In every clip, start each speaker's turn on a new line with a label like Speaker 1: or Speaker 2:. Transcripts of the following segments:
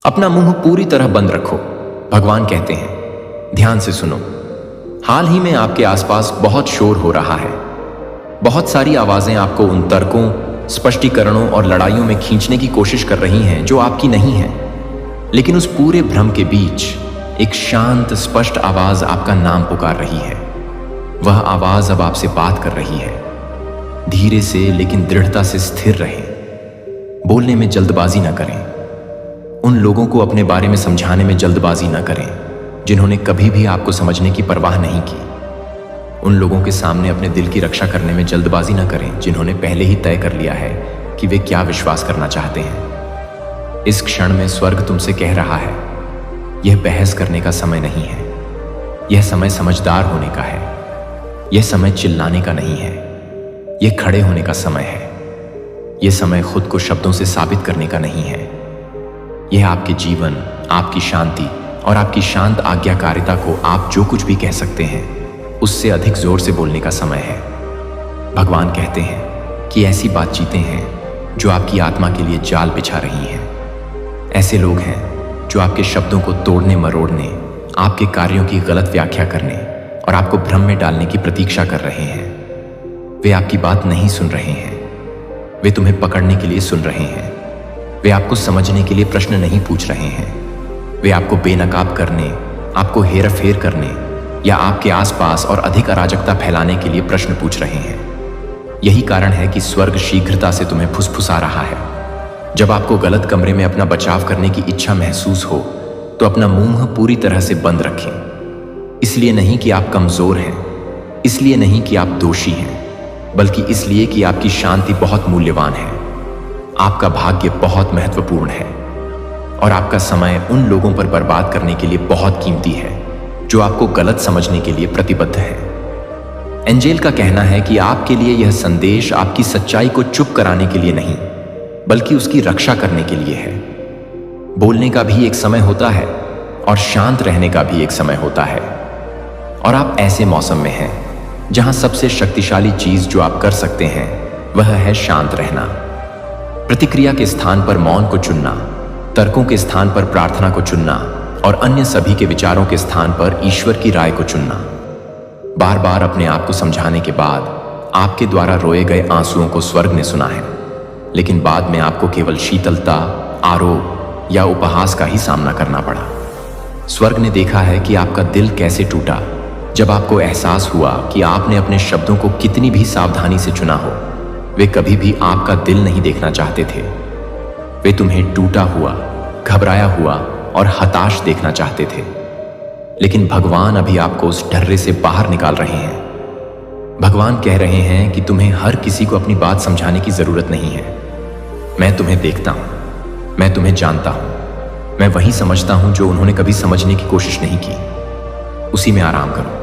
Speaker 1: अपना मुंह पूरी तरह बंद रखो, भगवान कहते हैं। ध्यान से सुनो। हाल ही में आपके आसपास बहुत शोर हो रहा है। बहुत सारी आवाजें आपको उन तर्कों, स्पष्टीकरणों और लड़ाइयों में खींचने की कोशिश कर रही हैं जो आपकी नहीं है। लेकिन उस पूरे भ्रम के बीच एक शांत, स्पष्ट आवाज आपका नाम पुकार रही है। वह आवाज अब आपसे बात कर रही है। धीरे से लेकिन दृढ़ता से स्थिर रहें। बोलने में जल्दबाजी न करें। उन लोगों को अपने बारे में समझाने में जल्दबाजी न करें जिन्होंने कभी भी आपको समझने की परवाह नहीं की। उन लोगों के सामने अपने दिल की रक्षा करने में जल्दबाजी न करें जिन्होंने पहले ही तय कर लिया है कि वे क्या विश्वास करना चाहते हैं। इस क्षण में स्वर्ग तुमसे कह रहा है, यह बहस करने का समय नहीं है। यह समय समझदार होने का है। यह समय चिल्लाने का नहीं है। यह खड़े होने का समय है। यह समय खुद को शब्दों से साबित करने का नहीं है। यह आपके जीवन, आपकी शांति और आपकी शांत आज्ञाकारिता को आप जो कुछ भी कह सकते हैं उससे अधिक जोर से बोलने का समय है। भगवान कहते हैं कि ऐसी बातचीतें हैं जो आपकी आत्मा के लिए जाल बिछा रही हैं। ऐसे लोग हैं जो आपके शब्दों को तोड़ने मरोड़ने, आपके कार्यों की गलत व्याख्या करने और आपको भ्रम में डालने की प्रतीक्षा कर रहे हैं। वे आपकी बात नहीं सुन रहे हैं। वे तुम्हें पकड़ने के लिए सुन रहे हैं। वे आपको समझने के लिए प्रश्न नहीं पूछ रहे हैं। वे आपको बेनकाब करने, आपको हेरफेर करने या आपके आसपास और अधिक अराजकता फैलाने के लिए प्रश्न पूछ रहे हैं। यही कारण है कि स्वर्ग शीघ्रता से तुम्हें फुसफुसा रहा है। जब आपको गलत कमरे में अपना बचाव करने की इच्छा महसूस हो तो अपना मुंह पूरी तरह से बंद रखें। इसलिए नहीं कि आप कमजोर हैं, इसलिए नहीं कि आप दोषी हैं, बल्कि इसलिए कि आपकी शांति बहुत मूल्यवान है। आपका भाग्य बहुत महत्वपूर्ण है और आपका समय उन लोगों पर बर्बाद करने के लिए बहुत कीमती है जो आपको गलत समझने के लिए प्रतिबद्ध है। एंजेल का कहना है कि आपके लिए यह संदेश आपकी सच्चाई को चुप कराने के लिए नहीं, बल्कि उसकी रक्षा करने के लिए है। बोलने का भी एक समय होता है और शांत रहने का भी एक समय होता है। और आप ऐसे मौसम में हैं जहां सबसे शक्तिशाली चीज जो आप कर सकते हैं वह है शांत रहना। प्रतिक्रिया के स्थान पर मौन को चुनना, तर्कों के स्थान पर प्रार्थना को चुनना और अन्य सभी के विचारों के स्थान पर ईश्वर की राय को चुनना। बार बार अपने आप को समझाने के बाद आपके द्वारा रोए गए आंसुओं को स्वर्ग ने सुना है, लेकिन बाद में आपको केवल शीतलता, आरोप या उपहास का ही सामना करना पड़ा। स्वर्ग ने देखा है कि आपका दिल कैसे टूटा जब आपको एहसास हुआ कि आपने अपने शब्दों को कितनी भी सावधानी से चुना हो, वे कभी भी आपका दिल नहीं देखना चाहते थे। वे तुम्हें टूटा हुआ, घबराया हुआ और हताश देखना चाहते थे। लेकिन भगवान अभी आपको उस डर्रे से बाहर निकाल रहे हैं। भगवान कह रहे हैं कि तुम्हें हर किसी को अपनी बात समझाने की जरूरत नहीं है। मैं तुम्हें देखता हूं, मैं तुम्हें जानता हूं, मैं वही समझता हूं जो उन्होंने कभी समझने की कोशिश नहीं की। उसी में आराम करो।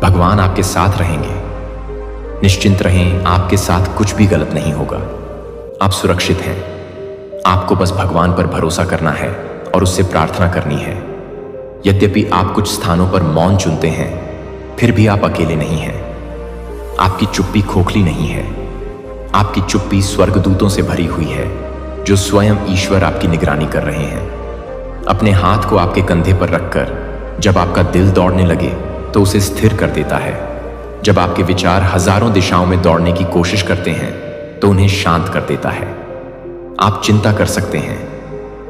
Speaker 1: भगवान आपके साथ रहेंगे। निश्चिंत रहें, आपके साथ कुछ भी गलत नहीं होगा। आप सुरक्षित हैं। आपको बस भगवान पर भरोसा करना है और उससे प्रार्थना करनी है। यद्यपि आप कुछ स्थानों पर मौन चुनते हैं, फिर भी आप अकेले नहीं हैं। आपकी चुप्पी खोखली नहीं है। आपकी चुप्पी स्वर्गदूतों से भरी हुई है जो स्वयं ईश्वर आपकी निगरानी कर रहे हैं। अपने हाथ को आपके कंधे पर रखकर जब आपका दिल दौड़ने लगे तो उसे स्थिर कर देता है। जब आपके विचार हजारों दिशाओं में दौड़ने की कोशिश करते हैं तो उन्हें शांत कर देता है। आप चिंता कर सकते हैं,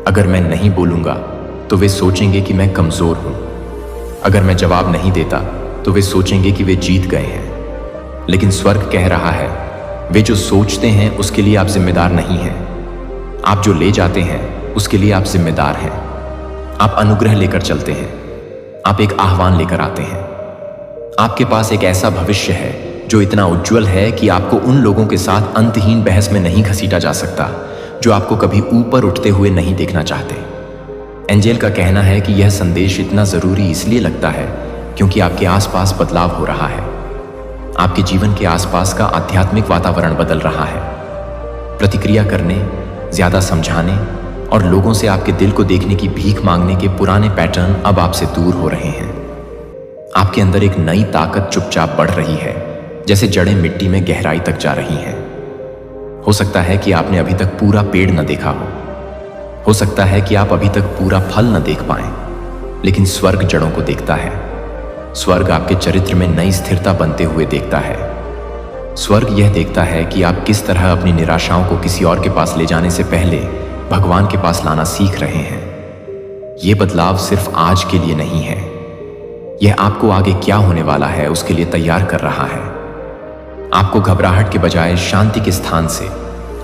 Speaker 1: अगर मैं नहीं बोलूंगा तो वे सोचेंगे कि मैं कमजोर हूं। अगर मैं जवाब नहीं देता तो वे सोचेंगे कि वे जीत गए हैं। लेकिन स्वर्ग कह रहा है, वे जो सोचते हैं उसके लिए आप जिम्मेदार नहीं हैं। आप जो ले जाते हैं उसके लिए आप जिम्मेदार हैं। आप अनुग्रह लेकर चलते हैं। आप एक आह्वान लेकर आते हैं। आपके पास एक ऐसा भविष्य है जो इतना उज्जवल है कि आपको उन लोगों के साथ अंतहीन बहस में नहीं घसीटा जा सकता जो आपको कभी ऊपर उठते हुए नहीं देखना चाहते। एंजेल का कहना है कि यह संदेश इतना जरूरी इसलिए लगता है क्योंकि आपके आसपास बदलाव हो रहा है। आपके जीवन के आसपास का आध्यात्मिक वातावरण बदल रहा है। प्रतिक्रिया करने, ज्यादा समझाने और लोगों से आपके दिल को देखने की भीख मांगने के पुराने पैटर्न अब आपसे दूर हो रहे हैं। आपके अंदर एक नई ताकत चुपचाप बढ़ रही है, जैसे जड़ें मिट्टी में गहराई तक जा रही हैं। हो सकता है कि आपने अभी तक पूरा पेड़ न देखा हो, हो सकता है कि आप अभी तक पूरा फल न देख पाएं, लेकिन स्वर्ग जड़ों को देखता है। स्वर्ग आपके चरित्र में नई स्थिरता बनते हुए देखता है। स्वर्ग यह देखता है कि आप किस तरह अपनी निराशाओं को किसी और के पास ले जाने से पहले भगवान के पास लाना सीख रहे हैं। यह बदलाव सिर्फ आज के लिए नहीं है, यह आपको आगे क्या होने वाला है उसके लिए तैयार कर रहा है। आपको घबराहट के बजाय शांति के स्थान से,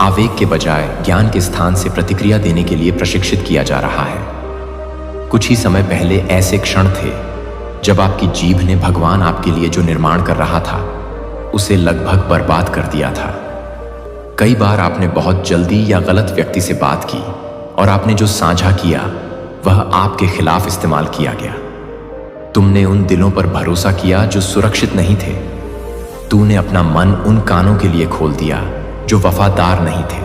Speaker 1: आवेग के बजाय ज्ञान के स्थान से प्रतिक्रिया देने के लिए प्रशिक्षित किया जा रहा है। कुछ ही समय पहले ऐसे क्षण थे जब आपकी जीभ ने भगवान आपके लिए जो निर्माण कर रहा था उसे लगभग बर्बाद कर दिया था। कई बार आपने बहुत जल्दी या गलत व्यक्ति से बात की और आपने जो साझा किया वह आपके खिलाफ इस्तेमाल किया गया। तुमने उन दिलों पर भरोसा किया जो सुरक्षित नहीं थे। तूने अपना मन उन कानों के लिए खोल दिया जो वफादार नहीं थे।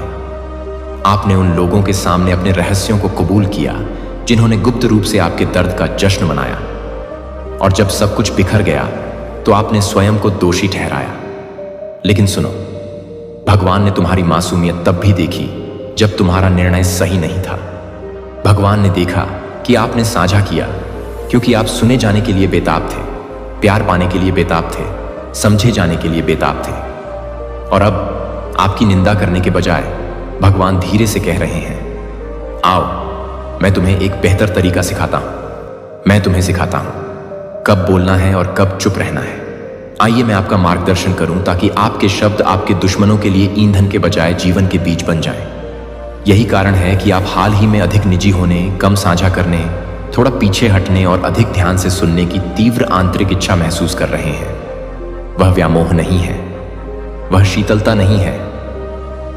Speaker 1: आपने उन लोगों के सामने अपने रहस्यों को कबूल किया जिन्होंने गुप्त रूप से आपके दर्द का जश्न मनाया। और जब सब कुछ बिखर गया तो आपने स्वयं को दोषी ठहराया। लेकिन सुनो, भगवान ने तुम्हारी मासूमियत तब भी देखी जब तुम्हारा निर्णय सही नहीं था। भगवान ने देखा कि आपने साझा किया क्योंकि आप सुने जाने के लिए बेताब थे, प्यार पाने के लिए बेताब थे, समझे जाने के लिए बेताब थे। और अब आपकी निंदा करने के बजाय भगवान धीरे से कह रहे हैं, आओ मैं तुम्हें एक बेहतर तरीका सिखाता हूं। मैं तुम्हें सिखाता हूं कब बोलना है और कब चुप रहना है। आइए मैं आपका मार्गदर्शन करूं ताकि आपके शब्द आपके दुश्मनों के लिए ईंधन के बजाय जीवन के बीज बन जाएं। यही कारण है कि आप हाल ही में अधिक निजी होने, कम साझा करने, थोड़ा पीछे हटने और अधिक ध्यान से सुनने की तीव्र आंतरिक इच्छा महसूस कर रहे हैं। वह व्यामोह नहीं है, वह शीतलता नहीं है,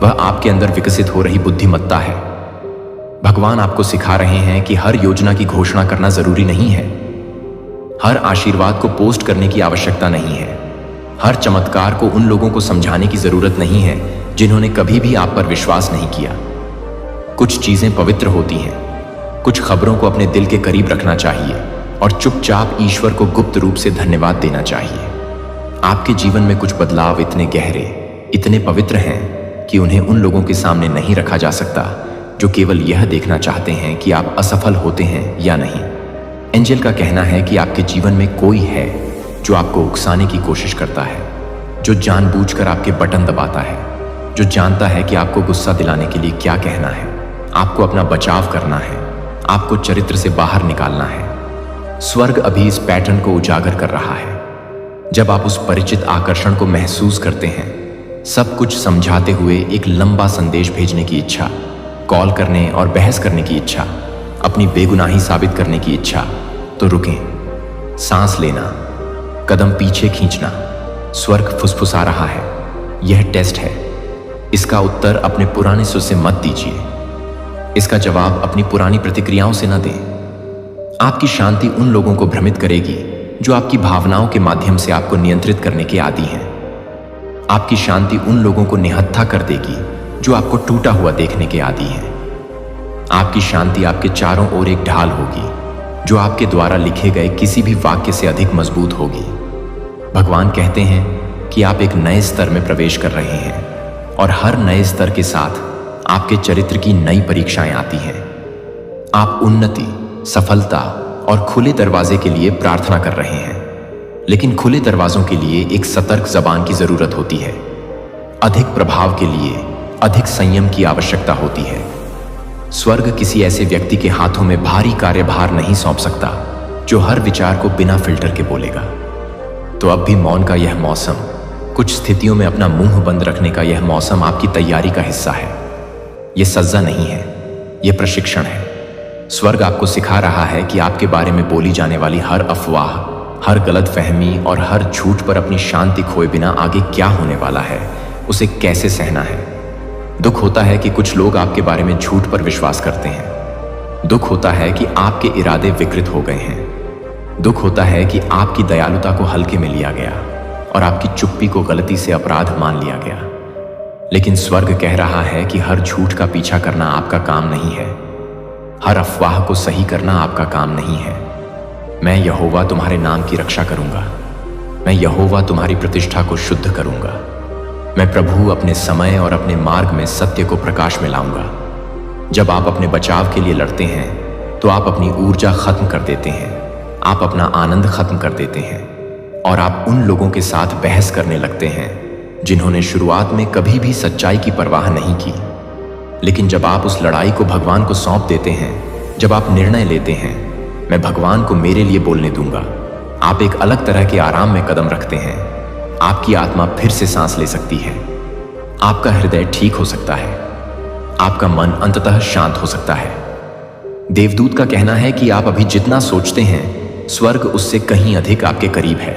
Speaker 1: वह आपके अंदर विकसित हो रही बुद्धिमत्ता है। भगवान आपको सिखा रहे हैं कि हर योजना की घोषणा करना जरूरी नहीं है, हर आशीर्वाद को पोस्ट करने की आवश्यकता नहीं है, हर चमत्कार को उन लोगों को समझाने की जरूरत नहीं है जिन्होंने कभी भी आप पर विश्वास नहीं किया। कुछ चीजें पवित्र होती हैं, कुछ खबरों को अपने दिल के करीब रखना चाहिए और चुपचाप ईश्वर को गुप्त रूप से धन्यवाद देना चाहिए। आपके जीवन में कुछ बदलाव इतने गहरे, इतने पवित्र हैं कि उन्हें उन लोगों के सामने नहीं रखा जा सकता जो केवल यह देखना चाहते हैं कि आप असफल होते हैं या नहीं। एंजल का कहना है कि आपके जीवन में कोई है जो आपको उकसाने की कोशिश करता है, जो जानबूझकर आपके बटन दबाता है, जो जानता है कि आपको गुस्सा दिलाने के लिए क्या कहना है, आपको अपना बचाव करना है, आपको चरित्र से बाहर निकालना है। स्वर्ग अभी इस पैटर्न को उजागर कर रहा है। जब आप उस परिचित आकर्षण को महसूस करते हैं, सब कुछ समझाते हुए एक लंबा संदेश भेजने की इच्छा, कॉल करने और बहस करने की इच्छा, अपनी बेगुनाही साबित करने की इच्छा, तो रुकें, सांस लेना, कदम पीछे खींचना। स्वर्ग फुसफुसा रहा है, यह टेस्ट है। इसका उत्तर अपने पुराने सुर से मत दीजिए, इसका जवाब अपनी पुरानी प्रतिक्रियाओं से न दें। आपकी शांति उन लोगों को भ्रमित करेगी जो आपकी भावनाओं के माध्यम से आपको नियंत्रित करने के आदी हैं। आपकी शांति उन लोगों को निहत्था कर देगी जो आपको टूटा हुआ देखने के आदी हैं। आपकी शांति आपके चारों ओर एक ढाल होगी जो आपके द्वारा लिखे गए किसी भी वाक्य से अधिक मजबूत होगी। भगवान कहते हैं कि आप एक नए स्तर में प्रवेश कर रहे हैं और हर नए स्तर के साथ आपके चरित्र की नई परीक्षाएं आती हैं। आप उन्नति, सफलता और खुले दरवाजे के लिए प्रार्थना कर रहे हैं, लेकिन खुले दरवाजों के लिए एक सतर्क जबान की जरूरत होती है। अधिक प्रभाव के लिए अधिक संयम की आवश्यकता होती है। स्वर्ग किसी ऐसे व्यक्ति के हाथों में भारी कार्यभार नहीं सौंप सकता जो हर विचार को बिना फिल्टर के बोलेगा। तो अब भी मौन का यह मौसम, कुछ स्थितियों में अपना मुंह बंद रखने का यह मौसम आपकी तैयारी का हिस्सा है। यह सज्जा नहीं है, यह प्रशिक्षण है। स्वर्ग आपको सिखा रहा है कि आपके बारे में बोली जाने वाली हर अफवाह, हर गलत फहमी और हर झूठ पर अपनी शांति खोए बिना आगे क्या होने वाला है उसे कैसे सहना है। दुख होता है कि कुछ लोग आपके बारे में झूठ पर विश्वास करते हैं। दुख होता है कि आपके इरादे विकृत हो गए हैं। दुख होता है कि आपकी दयालुता को हल्के में लिया गया और आपकी चुप्पी को गलती से अपराध मान लिया गया। लेकिन स्वर्ग कह रहा है कि हर झूठ का पीछा करना आपका काम नहीं है, हर अफवाह को सही करना आपका काम नहीं है। मैं यहोवा तुम्हारे नाम की रक्षा करूंगा, मैं यहोवा तुम्हारी प्रतिष्ठा को शुद्ध करूंगा। मैं प्रभु अपने समय और अपने मार्ग में सत्य को प्रकाश में लाऊंगा। जब आप अपने बचाव के लिए लड़ते हैं तो आप अपनी ऊर्जा खत्म कर देते हैं, आप अपना आनंद खत्म कर देते हैं और आप उन लोगों के साथ बहस करने लगते हैं जिन्होंने शुरुआत में कभी भी सच्चाई की परवाह नहीं की। लेकिन जब आप उस लड़ाई को भगवान को सौंप देते हैं, जब आप निर्णय लेते हैं मैं भगवान को मेरे लिए बोलने दूंगा, आप एक अलग तरह के आराम में कदम रखते हैं। आपकी आत्मा फिर से सांस ले सकती है, आपका हृदय ठीक हो सकता है, आपका मन अंततः शांत हो सकता है। देवदूत का कहना है कि आप अभी जितना सोचते हैं स्वर्ग उससे कहीं अधिक आपके करीब है।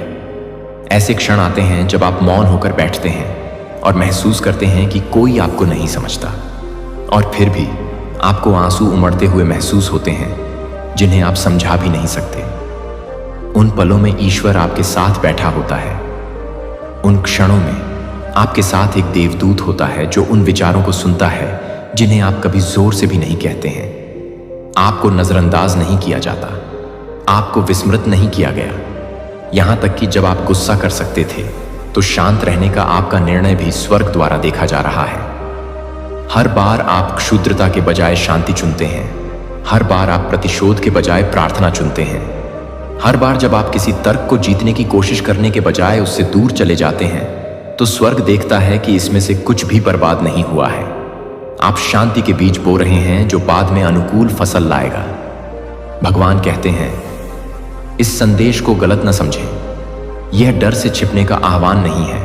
Speaker 1: ऐसे क्षण आते हैं जब आप मौन होकर बैठते हैं और महसूस करते हैं कि कोई आपको नहीं समझता, और फिर भी आपको आंसू उमड़ते हुए महसूस होते हैं जिन्हें आप समझा भी नहीं सकते। उन पलों में ईश्वर आपके साथ बैठा होता है। उन क्षणों में आपके साथ एक देवदूत होता है जो उन विचारों को सुनता है जिन्हें आप कभी जोर से भी नहीं कहते हैं। आपको नजरअंदाज नहीं किया जाता, आपको विस्मृत नहीं किया गया। यहां तक कि जब आप गुस्सा कर सकते थे तो शांत रहने का आपका निर्णय भी स्वर्ग द्वारा देखा जा रहा है। हर बार आप क्षुद्रता के बजाय शांति चुनते हैं, हर बार आप प्रतिशोध के बजाय प्रार्थना चुनते हैं, हर बार जब आप किसी तर्क को जीतने की कोशिश करने के बजाय उससे दूर चले जाते हैं तो स्वर्ग देखता है कि इसमें से कुछ भी बर्बाद नहीं हुआ है। आप शांति के बीज बो रहे हैं जो बाद में अनुकूल फसल लाएगा। भगवान कहते हैं, इस संदेश को गलत न समझें। यह डर से छिपने का आह्वान नहीं है,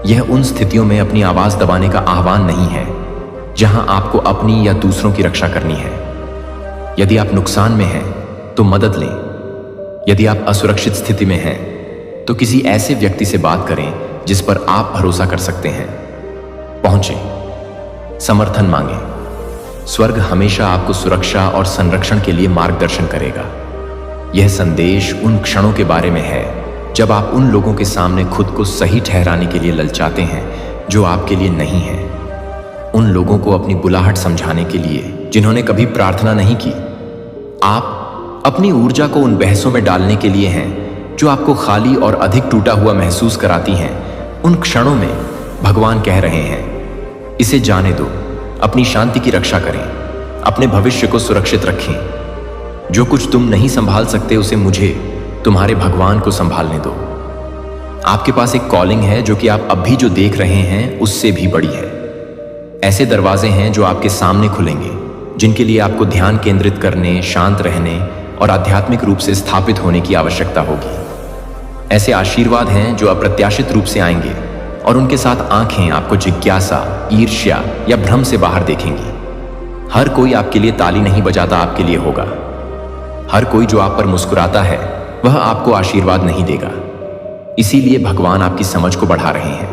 Speaker 1: यह उन स्थितियों में अपनी आवाज दबाने का आह्वान नहीं है जहां आपको अपनी या दूसरों की रक्षा करनी है। यदि आप नुकसान में हैं तो मदद लें, यदि आप असुरक्षित स्थिति में हैं तो किसी ऐसे व्यक्ति से बात करें जिस पर आप भरोसा कर सकते हैं। पहुंचे, समर्थन मांगें। स्वर्ग हमेशा आपको सुरक्षा और संरक्षण के लिए मार्गदर्शन करेगा। यह संदेश उन क्षणों के बारे में है जब आप उन लोगों के सामने खुद को सही ठहराने के लिए ललचाते हैं जो आपके लिए नहीं है, उन लोगों को अपनी बुलाहट समझाने के लिए जिन्होंने कभी प्रार्थना नहीं की। आप अपनी ऊर्जा को उन बहसों में डालने के लिए हैं जो आपको खाली और अधिक टूटा हुआ महसूस कराती हैं। उन क्षणों में भगवान कह रहे हैं, इसे जाने दो, अपनी शांति की रक्षा करें, अपने भविष्य को सुरक्षित रखें। जो कुछ तुम नहीं संभाल सकते उसे मुझे, तुम्हारे भगवान को संभालने दो। आपके पास एक कॉलिंग है जो कि आप अब भी जो देख रहे हैं उससे भी बड़ी है। ऐसे दरवाजे हैं जो आपके सामने खुलेंगे जिनके लिए आपको ध्यान केंद्रित करने, शांत रहने और आध्यात्मिक रूप से स्थापित होने की आवश्यकता होगी। ऐसे आशीर्वाद हैं जो अप्रत्याशित रूप से आएंगे और उनके साथ आंखें आपको जिज्ञासा, ईर्ष्या या भ्रम से बाहर देखेंगी। हर कोई आपके लिए ताली नहीं बजाता आपके लिए होगा। हर कोई जो आप पर मुस्कुराता है वह आपको आशीर्वाद नहीं देगा। इसीलिए भगवान आपकी समझ को बढ़ा रहे हैं।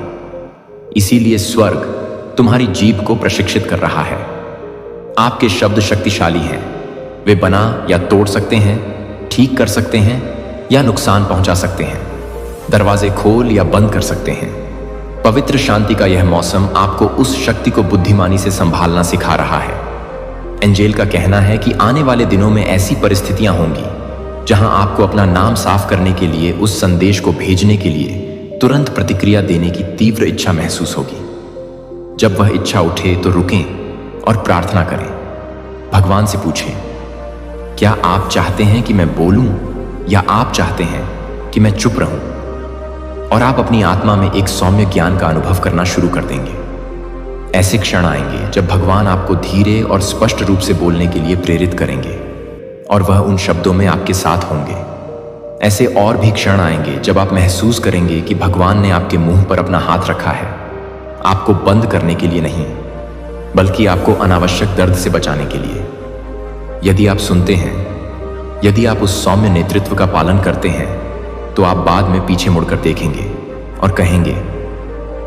Speaker 1: इसीलिए स्वर्ग तुम्हारी जीभ को प्रशिक्षित कर रहा है। आपके शब्द शक्तिशाली हैं, वे बना या तोड़ सकते हैं, ठीक कर सकते हैं या नुकसान पहुंचा सकते हैं, दरवाजे खोल या बंद कर सकते हैं। पवित्र शांति का यह मौसम आपको उस शक्ति को बुद्धिमानी से संभालना सिखा रहा है। एंजेल का कहना है कि आने वाले दिनों में ऐसी परिस्थितियां होंगी जहां आपको अपना नाम साफ करने के लिए, उस संदेश को भेजने के लिए तुरंत प्रतिक्रिया देने की तीव्र इच्छा महसूस होगी। जब वह इच्छा उठे तो रुकें और प्रार्थना करें। भगवान से पूछें, क्या आप चाहते हैं कि मैं बोलूं या आप चाहते हैं कि मैं चुप रहूं? और आप अपनी आत्मा में एक सौम्य ज्ञान का अनुभव करना शुरू कर देंगे। ऐसे क्षण आएंगे जब भगवान आपको धीरे और स्पष्ट रूप से बोलने के लिए प्रेरित करेंगे और वह उन शब्दों में आपके साथ होंगे। ऐसे और भी क्षण आएंगे जब आप महसूस करेंगे कि भगवान ने आपके मुंह पर अपना हाथ रखा है, आपको बंद करने के लिए नहीं, बल्कि आपको अनावश्यक दर्द से बचाने के लिए। यदि आप सुनते हैं, यदि आप उस सौम्य नेतृत्व का पालन करते हैं, तो आप बाद में पीछे मुड़कर देखेंगे और कहेंगे,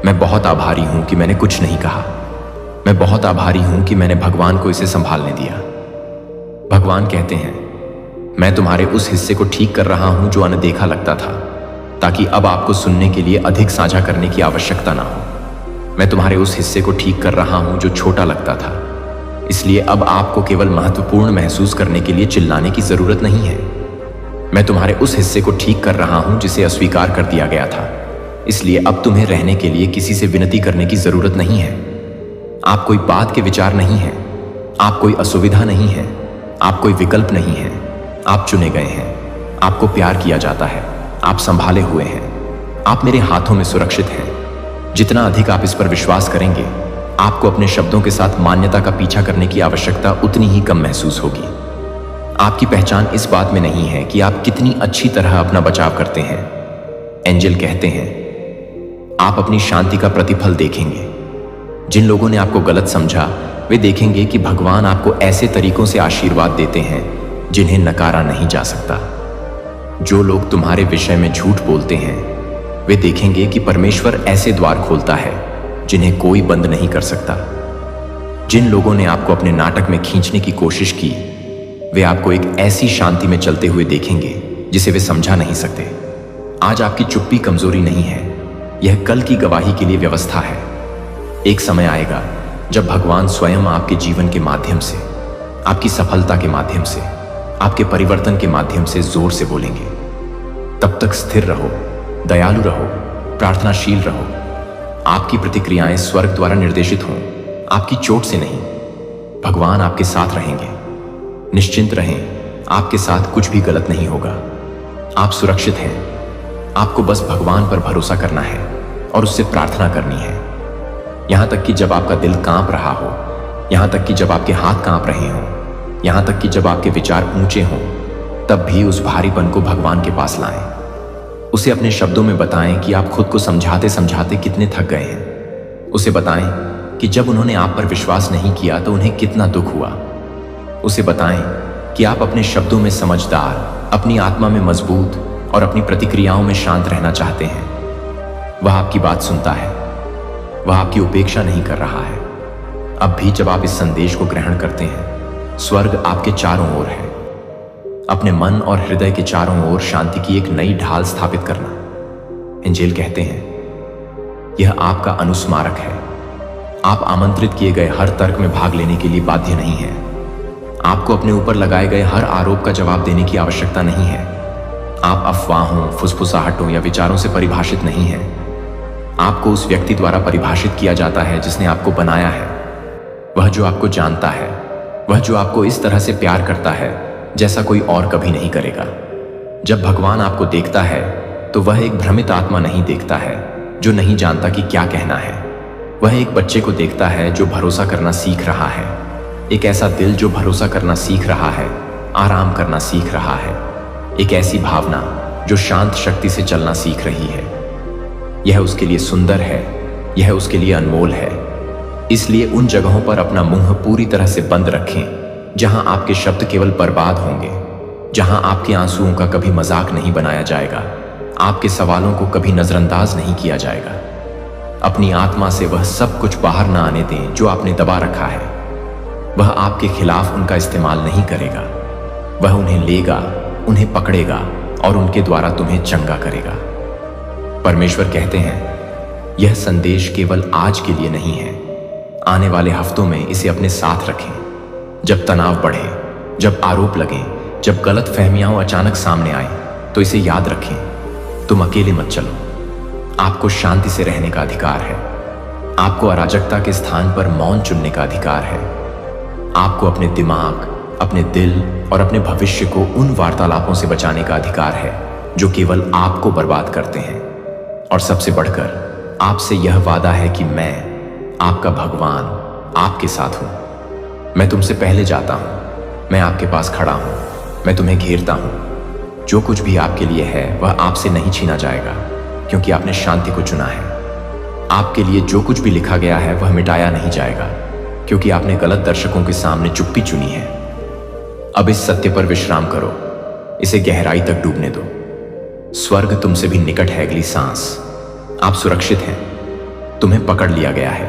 Speaker 1: मैं बहुत आभारी हूं कि मैंने कुछ नहीं कहा। मैं बहुत आभारी हूं कि मैंने भगवान को इसे संभालने दिया। भगवान कहते हैं, मैं तुम्हारे उस हिस्से को ठीक कर रहा हूं जो अनदेखा लगता था, ताकि अब आपको सुनने के लिए अधिक साझा करने की आवश्यकता ना हो। मैं तुम्हारे उस हिस्से को ठीक कर रहा हूं जो छोटा लगता था, इसलिए अब आपको केवल महत्वपूर्ण महसूस करने के लिए चिल्लाने की जरूरत नहीं है। मैं तुम्हारे उस हिस्से को ठीक कर रहा हूं जिसे अस्वीकार कर दिया गया था, इसलिए अब तुम्हें रहने के लिए किसी से विनती करने की जरूरत नहीं है। आप कोई बात के विचार नहीं हैं, आप कोई असुविधा नहीं है, आप कोई विकल्प नहीं है, आप चुने गए हैं, आपको प्यार किया जाता है, आप संभाले हुए हैं, आप मेरे हाथों में सुरक्षित हैं। जितना अधिक आप इस पर विश्वास करेंगे, आपको अपने शब्दों के साथ मान्यता का पीछा करने की आवश्यकता उतनी ही कम महसूस होगी। आपकी पहचान इस बात में नहीं है कि आप कितनी अच्छी तरह अपना बचाव करते हैं। एंजल कहते हैं, आप अपनी शांति का प्रतिफल देखेंगे। जिन लोगों ने आपको गलत समझा, वे देखेंगे कि भगवान आपको ऐसे तरीकों से आशीर्वाद देते हैं जिन्हें नकारा नहीं जा सकता। जो लोग तुम्हारे विषय में झूठ बोलते हैं, वे देखेंगे कि परमेश्वर ऐसे द्वार खोलता है जिन्हें कोई बंद नहीं कर सकता। जिन लोगों ने आपको अपने नाटक में खींचने की कोशिश की, वे आपको एक ऐसी शांति में चलते हुए देखेंगे जिसे वे समझा नहीं सकते। आज आपकी चुप्पी कमजोरी नहीं है, यह कल की गवाही के लिए व्यवस्था है। एक समय आएगा जब भगवान स्वयं आपके जीवन के माध्यम से, आपकी सफलता के माध्यम से, आपके परिवर्तन के माध्यम से जोर से बोलेंगे। तब तक स्थिर रहो, दयालु रहो, प्रार्थनाशील रहो। आपकी प्रतिक्रियाएं स्वर्ग द्वारा निर्देशित हों, आपकी चोट से नहीं। भगवान आपके साथ रहेंगे। निश्चिंत रहें, आपके साथ कुछ भी गलत नहीं होगा। आप सुरक्षित हैं। आपको बस भगवान पर भरोसा करना है और उससे प्रार्थना करनी है। यहां तक कि जब आपका दिल कांप रहा हो, यहां तक कि जब आपके हाथ कांप रहे हों, यहां तक कि जब आपके विचार ऊंचे हों, तब भी उस भारीपन को भगवान के पास लाएं। उसे अपने शब्दों में बताएं कि आप खुद को समझाते समझाते कितने थक गए हैं। उसे बताएं कि जब उन्होंने आप पर विश्वास नहीं किया तो उन्हें कितना दुख हुआ। उसे बताएं कि आप अपने शब्दों में समझदार, अपनी आत्मा में मजबूत और अपनी प्रतिक्रियाओं में शांत रहना चाहते हैं। वह आपकी बात सुनता है, वह आपकी उपेक्षा नहीं कर रहा है। अब भी जब आप इस संदेश को ग्रहण करते हैं, स्वर्ग आपके चारों ओर है। अपने मन और हृदय के चारों ओर शांति की एक नई ढाल स्थापित करना। एंजेल कहते हैं, यह आपका अनुस्मारक है। आप आमंत्रित किए गए हर तर्क में भाग लेने के लिए बाध्य नहीं हैं। आपको अपने ऊपर लगाए गए हर आरोप का जवाब देने की आवश्यकता नहीं है। आप अफवाहों, फुसफुसाहटों या विचारों से परिभाषित नहीं हैं। आपको उस व्यक्ति द्वारा परिभाषित किया जाता है जिसने आपको बनाया है। वह जो आपको जानता है, वह जो आपको इस तरह से प्यार करता है जैसा कोई और कभी नहीं करेगा। जब भगवान आपको देखता है तो वह एक भ्रमित आत्मा नहीं देखता है जो नहीं जानता कि क्या कहना है। वह एक बच्चे को देखता है जो भरोसा करना सीख रहा है, एक ऐसा दिल जो भरोसा करना सीख रहा है, आराम करना सीख रहा है, एक ऐसी भावना जो शांत शक्ति से चलना सीख रही है। यह उसके लिए सुंदर है, यह उसके लिए अनमोल है। इसलिए उन जगहों पर अपना मुंह पूरी तरह से बंद रखें जहां आपके शब्द केवल बर्बाद होंगे, जहां आपके आंसुओं का कभी मजाक नहीं बनाया जाएगा, आपके सवालों को कभी नजरअंदाज नहीं किया जाएगा। अपनी आत्मा से वह सब कुछ बाहर न आने दें जो आपने दबा रखा है। वह आपके खिलाफ उनका इस्तेमाल नहीं करेगा। वह उन्हें लेगा, उन्हें पकड़ेगा और उनके द्वारा तुम्हें चंगा करेगा। परमेश्वर कहते हैं, यह संदेश केवल आज के लिए नहीं है। आने वाले हफ्तों में इसे अपने साथ रखें। जब तनाव बढ़े, जब आरोप लगे, जब गलत फहमियां अचानक सामने आए, तो इसे याद रखें, तुम अकेले मत चलो। आपको शांति से रहने का अधिकार है। आपको अराजकता के स्थान पर मौन चुनने का अधिकार है। आपको अपने दिमाग, अपने दिल और अपने भविष्य को उन वार्तालापों से बचाने का अधिकार है जो केवल आपको बर्बाद करते हैं। और सबसे बढ़कर आपसे यह वादा है कि मैं, आपका भगवान, आपके साथ हूं। मैं तुमसे पहले जाता हूं, मैं आपके पास खड़ा हूं, मैं तुम्हें घेरता हूं। जो कुछ भी आपके लिए है वह आपसे नहीं छीना जाएगा, क्योंकि आपने शांति को चुना है। आपके लिए जो कुछ भी लिखा गया है वह मिटाया नहीं जाएगा, क्योंकि आपने गलत दर्शकों के सामने चुप्पी चुनी है। अब इस सत्य पर विश्राम करो, इसे गहराई तक डूबने दो। स्वर्ग तुमसे भी निकट है अगली सांस। आप सुरक्षित हैं, तुम्हें पकड़ लिया गया है,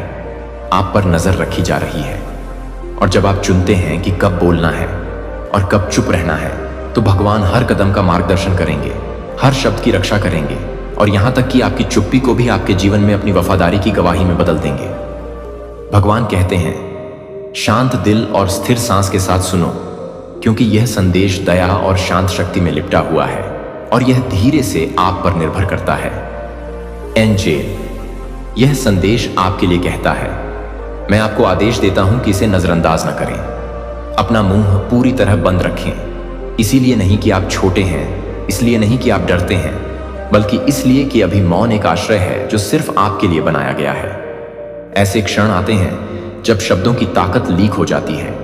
Speaker 1: आप पर नजर रखी जा रही है। और जब आप चुनते हैं कि कब बोलना है और कब चुप रहना है, तो भगवान हर कदम का मार्गदर्शन करेंगे, हर शब्द की रक्षा करेंगे और यहां तक कि आपकी चुप्पी को भी आपके जीवन में अपनी वफादारी की गवाही में बदल देंगे। भगवान कहते हैं, शांत दिल और स्थिर सांस के साथ सुनो, क्योंकि यह संदेश दया और शांत शक्ति में लिपटा हुआ है और यह धीरे से आप पर निर्भर करता है। एंजेल, यह संदेश आपके लिए कहता है, मैं आपको आदेश देता हूं कि इसे नजरअंदाज न करें। अपना मुंह पूरी तरह बंद रखें, इसीलिए नहीं कि आप छोटे हैं, इसलिए नहीं कि आप डरते हैं, बल्कि इसलिए कि अभी मौन एक आश्रय है जो सिर्फ आपके लिए बनाया गया है। ऐसे क्षण आते हैं जब शब्दों की ताकत लीक हो जाती है,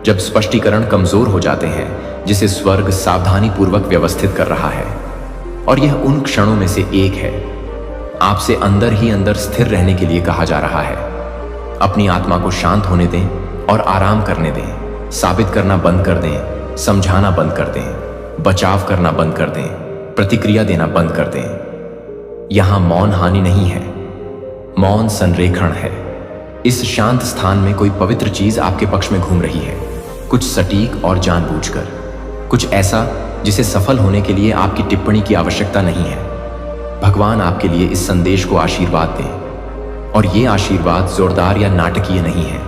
Speaker 1: जब स्पष्टीकरण कमजोर हो जाते हैं, जिसे स्वर्ग सावधानी पूर्वक व्यवस्थित कर रहा है। और यह उन क्षणों में से एक है। आपसे अंदर ही अंदर स्थिर रहने के लिए कहा जा रहा है। अपनी आत्मा को शांत होने दें और आराम करने दें। साबित करना बंद कर दें, समझाना बंद कर दें, बचाव करना बंद कर दें, प्रतिक्रिया देना बंद कर दें। यहां मौन हानि नहीं है, मौन संरेखण है। इस शांत स्थान में कोई पवित्र चीज आपके पक्ष में घूम रही है, कुछ सटीक और जानबूझकर, कुछ ऐसा जिसे सफल होने के लिए आपकी टिप्पणी की आवश्यकता नहीं है। भगवान आपके लिए इस संदेश को आशीर्वाद दें, और ये आशीर्वाद जोरदार या नाटकीय नहीं है।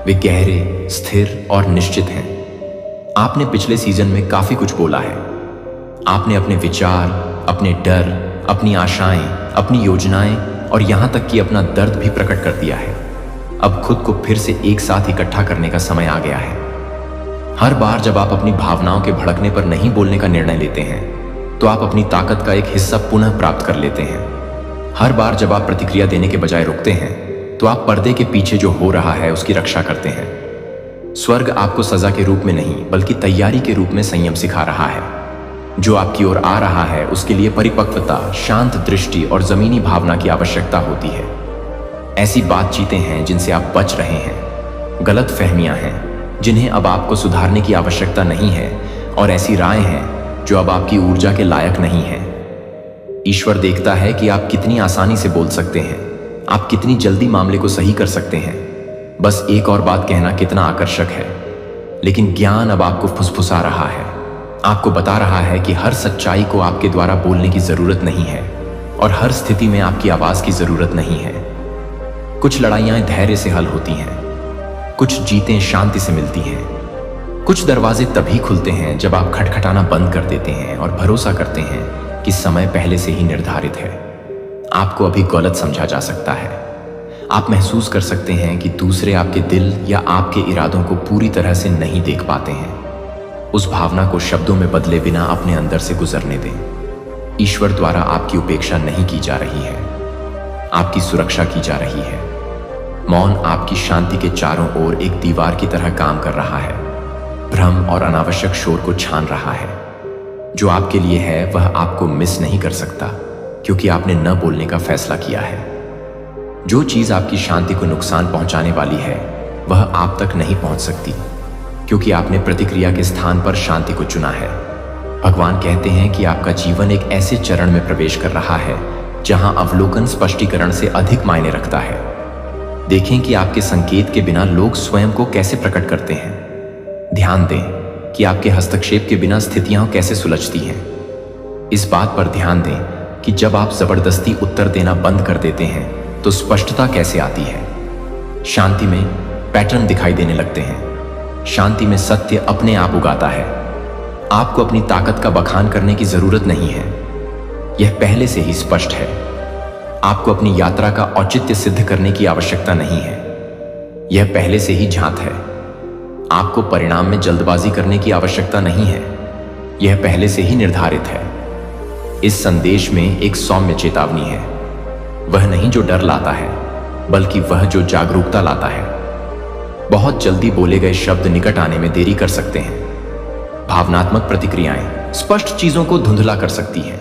Speaker 1: वे गहरे, स्थिर और निश्चित हैं। आपने पिछले सीजन में काफी कुछ बोला है। आपने अपने विचार, अपने डर, अपनी आशाएं, अपनी योजनाएं और यहां तक कि अपना दर्द भी प्रकट कर दिया है। अब खुद को फिर से एक साथ इकट्ठा करने का समय आ गया है। हर बार जब आप अपनी भावनाओं के भड़कने पर नहीं बोलने का निर्णय लेते हैं, तो आप अपनी ताकत का एक हिस्सा पुनः प्राप्त कर लेते हैं। हर बार जब आप प्रतिक्रिया देने के बजाय रुकते हैं, तो आप पर्दे के पीछे जो हो रहा है उसकी रक्षा करते हैं। स्वर्ग आपको सजा के रूप में नहीं, बल्कि तैयारी के रूप में संयम सिखा रहा है। जो आपकी ओर आ रहा है उसके लिए परिपक्वता, शांत दृष्टि और जमीनी भावना की आवश्यकता होती है। ऐसी बातचीतें हैं जिनसे आप बच रहे हैं, गलत फहमियां हैं जिन्हें अब आपको सुधारने की आवश्यकता नहीं है, और ऐसी राय हैं जो अब आपकी ऊर्जा के लायक नहीं है। ईश्वर देखता है कि आप कितनी आसानी से बोल सकते हैं, आप कितनी जल्दी मामले को सही कर सकते हैं। बस एक और बात कहना कितना आकर्षक है। लेकिन ज्ञान अब आपको फुसफुसा रहा है, आपको बता रहा है कि हर सच्चाई को आपके द्वारा बोलने की जरूरत नहीं है, और हर स्थिति में आपकी आवाज की जरूरत नहीं है। कुछ लड़ाइयां धैर्य से हल होती हैं, कुछ जीतें शांति से मिलती हैं, कुछ दरवाजे तभी खुलते हैं जब आप खटखटाना बंद कर देते हैं और भरोसा करते हैं कि समय पहले से ही निर्धारित है। आपको अभी गलत समझा जा सकता है। आप महसूस कर सकते हैं कि दूसरे आपके दिल या आपके इरादों को पूरी तरह से नहीं देख पाते हैं। उस भावना को शब्दों में बदले बिना अपने अंदर से गुजरने दें। ईश्वर द्वारा आपकी उपेक्षा नहीं की जा रही है, आपकी सुरक्षा की जा रही है। मौन आपकी शांति के चारों ओर एक दीवार की तरह काम कर रहा है, भ्रम और अनावश्यक शोर को छान रहा है। जो आपके लिए है वह आपको मिस नहीं कर सकता, क्योंकि आपने न बोलने का फैसला किया है। जो चीज आपकी शांति को नुकसान पहुंचाने वाली है वह आप तक नहीं पहुंच सकती, क्योंकि आपने प्रतिक्रिया के स्थान पर शांति को चुना है। भगवान कहते हैं कि आपका जीवन एक ऐसे चरण में प्रवेश कर रहा है जहां अवलोकन स्पष्टीकरण से अधिक मायने रखता है। देखें कि आपके संकेत के बिना लोग स्वयं को कैसे प्रकट करते हैं। ध्यान दें कि आपके हस्तक्षेप के बिना स्थितियां कैसे सुलझती हैं। इस बात पर ध्यान दें कि जब आप जबरदस्ती उत्तर देना बंद कर देते हैं तो स्पष्टता कैसे आती है। शांति में पैटर्न दिखाई देने लगते हैं। शांति में सत्य अपने आप उगाता है। आपको अपनी ताकत का बखान करने की जरूरत नहीं है, यह पहले से ही स्पष्ट है। आपको अपनी यात्रा का औचित्य सिद्ध करने की आवश्यकता नहीं है, यह पहले से ही झांत है। आपको परिणाम में जल्दबाजी करने की आवश्यकता नहीं है, यह पहले से ही निर्धारित है। इस संदेश में एक सौम्य चेतावनी है। वह नहीं जो डर लाता है, बल्कि वह जो जागरूकता लाता है। बहुत जल्दी बोले गए शब्द निकट आने में देरी कर सकते हैं। भावनात्मक प्रतिक्रियाएं स्पष्ट चीजों को धुंधला कर सकती हैं।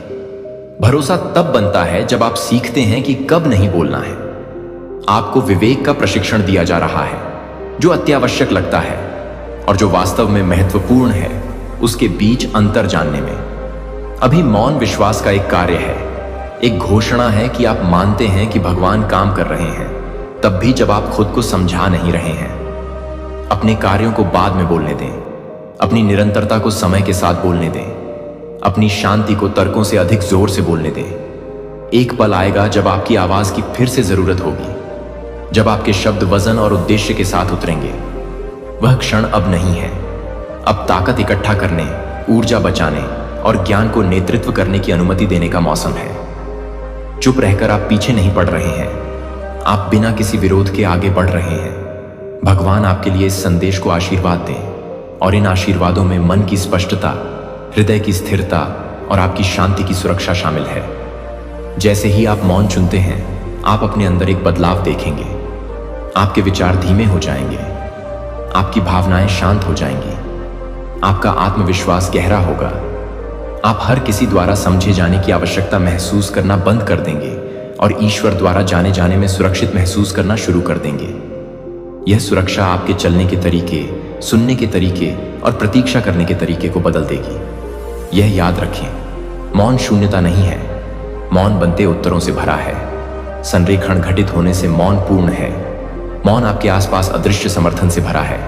Speaker 1: भरोसा तब बनता है जब आप सीखते हैं कि कब नहीं बोलना है। आपको विवेक का प्रशिक्षण दिया जा रहा है। जो अत्यावश्यक लगता है और जो वास्तव में महत्वपूर्ण है, उसके बीच अंतर जानने में अभी मौन विश्वास का एक कार्य है। एक घोषणा है कि आप मानते हैं कि भगवान काम कर रहे हैं, तब भी जब आप खुद को समझा नहीं रहे हैं। अपने कार्यों को बाद में बोलने दें, अपनी निरंतरता को समय के साथ बोलने दें, अपनी शांति को तर्कों से अधिक जोर से बोलने दें। एक पल आएगा जब आपकी आवाज की फिर से जरूरत होगी, जब आपके शब्द वजन और उद्देश्य के साथ उतरेंगे। वह क्षण अब नहीं है। अब ताकत इकट्ठा करने, ऊर्जा बचाने और ज्ञान को नेतृत्व करने की अनुमति देने का मौसम है। चुप रहकर आप पीछे नहीं पड़ रहे हैं, आप बिना किसी विरोध के आगे बढ़ रहे हैं। भगवान आपके लिए इस संदेश को आशीर्वाद दें। और इन आशीर्वादों में मन की स्पष्टता, हृदय की स्थिरता और आपकी शांति की सुरक्षा शामिल है। जैसे ही आप मौन चुनते हैं, आप अपने अंदर एक बदलाव देखेंगे। आपके विचार धीमे हो जाएंगे, आपकी भावनाएं शांत हो जाएंगी, आपका आत्मविश्वास गहरा होगा। आप हर किसी द्वारा समझे जाने की आवश्यकता महसूस करना बंद कर देंगे और ईश्वर द्वारा जाने जाने में सुरक्षित महसूस करना शुरू कर देंगे। यह सुरक्षा आपके चलने के तरीके, सुनने के तरीके और प्रतीक्षा करने के तरीके को बदल देगी। यह याद रखें, मौन शून्यता नहीं है, मौन बनते उत्तरों से भरा है। संरेखण घटित होने से मौन पूर्ण है। मौन आपके आसपास अदृश्य समर्थन से भरा है।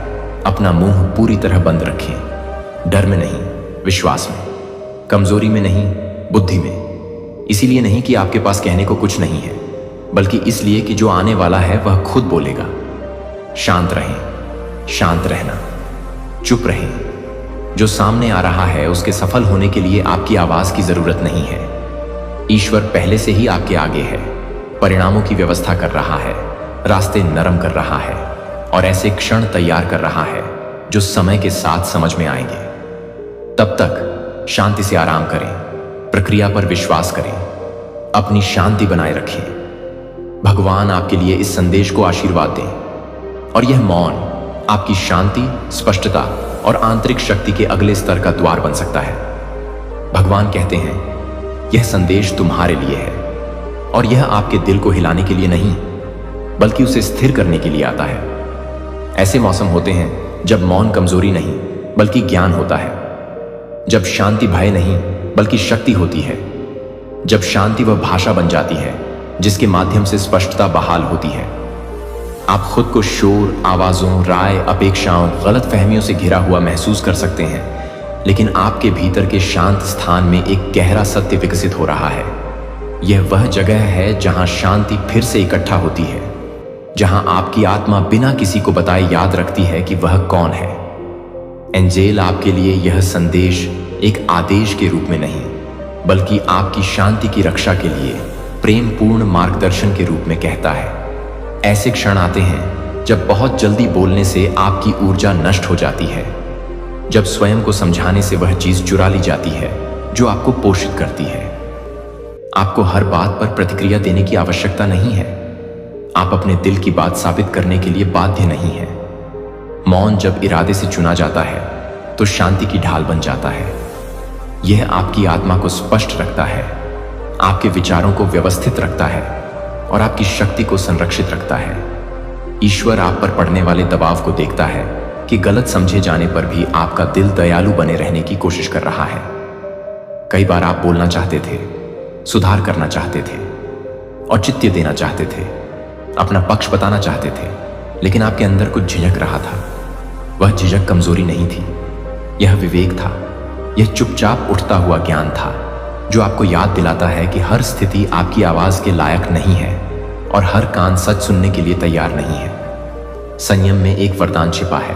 Speaker 1: अपना मुंह पूरी तरह बंद रखें, डर में नहीं, विश्वास में, कमजोरी में नहीं, बुद्धि में। इसीलिए नहीं कि आपके पास कहने को कुछ नहीं है, बल्कि इसलिए कि जो आने वाला है वह खुद बोलेगा। शांत रहें, शांत रहना, चुप रहें। जो सामने आ रहा है उसके सफल होने के लिए आपकी आवाज की जरूरत नहीं है। ईश्वर पहले से ही आपके आगे है, परिणामों की व्यवस्था कर रहा है, रास्ते नरम कर रहा है और ऐसे क्षण तैयार कर रहा है जो समय के साथ समझ में आएंगे। तब तक शांति से आराम करें, प्रक्रिया पर विश्वास करें, अपनी शांति बनाए रखें। भगवान आपके लिए इस संदेश को आशीर्वाद दें और यह मौन आपकी शांति, स्पष्टता और आंतरिक शक्ति के अगले स्तर का द्वार बन सकता है। भगवान कहते हैं, यह संदेश तुम्हारे लिए है और यह आपके दिल को हिलाने के लिए नहीं, बल्कि उसे स्थिर करने के लिए आता है। ऐसे मौसम होते हैं जब मौन कमजोरी नहीं, बल्कि ज्ञान होता है। जब शांति भय नहीं, बल्कि शक्ति होती है। जब शांति वह भाषा बन जाती है जिसके माध्यम से स्पष्टता बहाल होती है। आप खुद को शोर, आवाजों, राय, अपेक्षाओं, गलत फहमियों से घिरा हुआ महसूस कर सकते हैं, लेकिन आपके भीतर के शांत स्थान में एक गहरा सत्य विकसित हो रहा है। यह वह जगह है जहां शांति फिर से इकट्ठा होती है, जहां आपकी आत्मा बिना किसी को बताए याद रखती है कि वह कौन है। एंजेल आपके लिए यह संदेश एक आदेश के रूप में नहीं, बल्कि आपकी शांति की रक्षा के लिए प्रेम पूर्ण मार्गदर्शन के रूप में कहता है। ऐसे क्षण आते हैं जब बहुत जल्दी बोलने से आपकी ऊर्जा नष्ट हो जाती है, जब स्वयं को समझाने से वह चीज चुरा ली जाती है जो आपको पोषित करती है। आपको हर बात पर प्रतिक्रिया देने की आवश्यकता नहीं है। आप अपने दिल की बात साबित करने के लिए बाध्य नहीं है। मौन जब इरादे से चुना जाता है तो शांति की ढाल बन जाता है। यह आपकी आत्मा को स्पष्ट रखता है, आपके विचारों को व्यवस्थित रखता है और आपकी शक्ति को संरक्षित रखता है। ईश्वर आप पर पड़ने वाले दबाव को देखता है कि गलत समझे जाने पर भी आपका दिल दयालु बने रहने की कोशिश कर रहा है। कई बार आप बोलना चाहते थे, सुधार करना चाहते थे, औचित्य देना चाहते थे, अपना पक्ष बताना चाहते थे, लेकिन आपके अंदर कुछ झिझक रहा था। वह झिझक कमजोरी नहीं थी, यह विवेक था। यह चुपचाप उठता हुआ ज्ञान था जो आपको याद दिलाता है कि हर स्थिति आपकी आवाज के लायक नहीं है और हर कान सच सुनने के लिए तैयार नहीं है। संयम में एक वरदान छिपा है।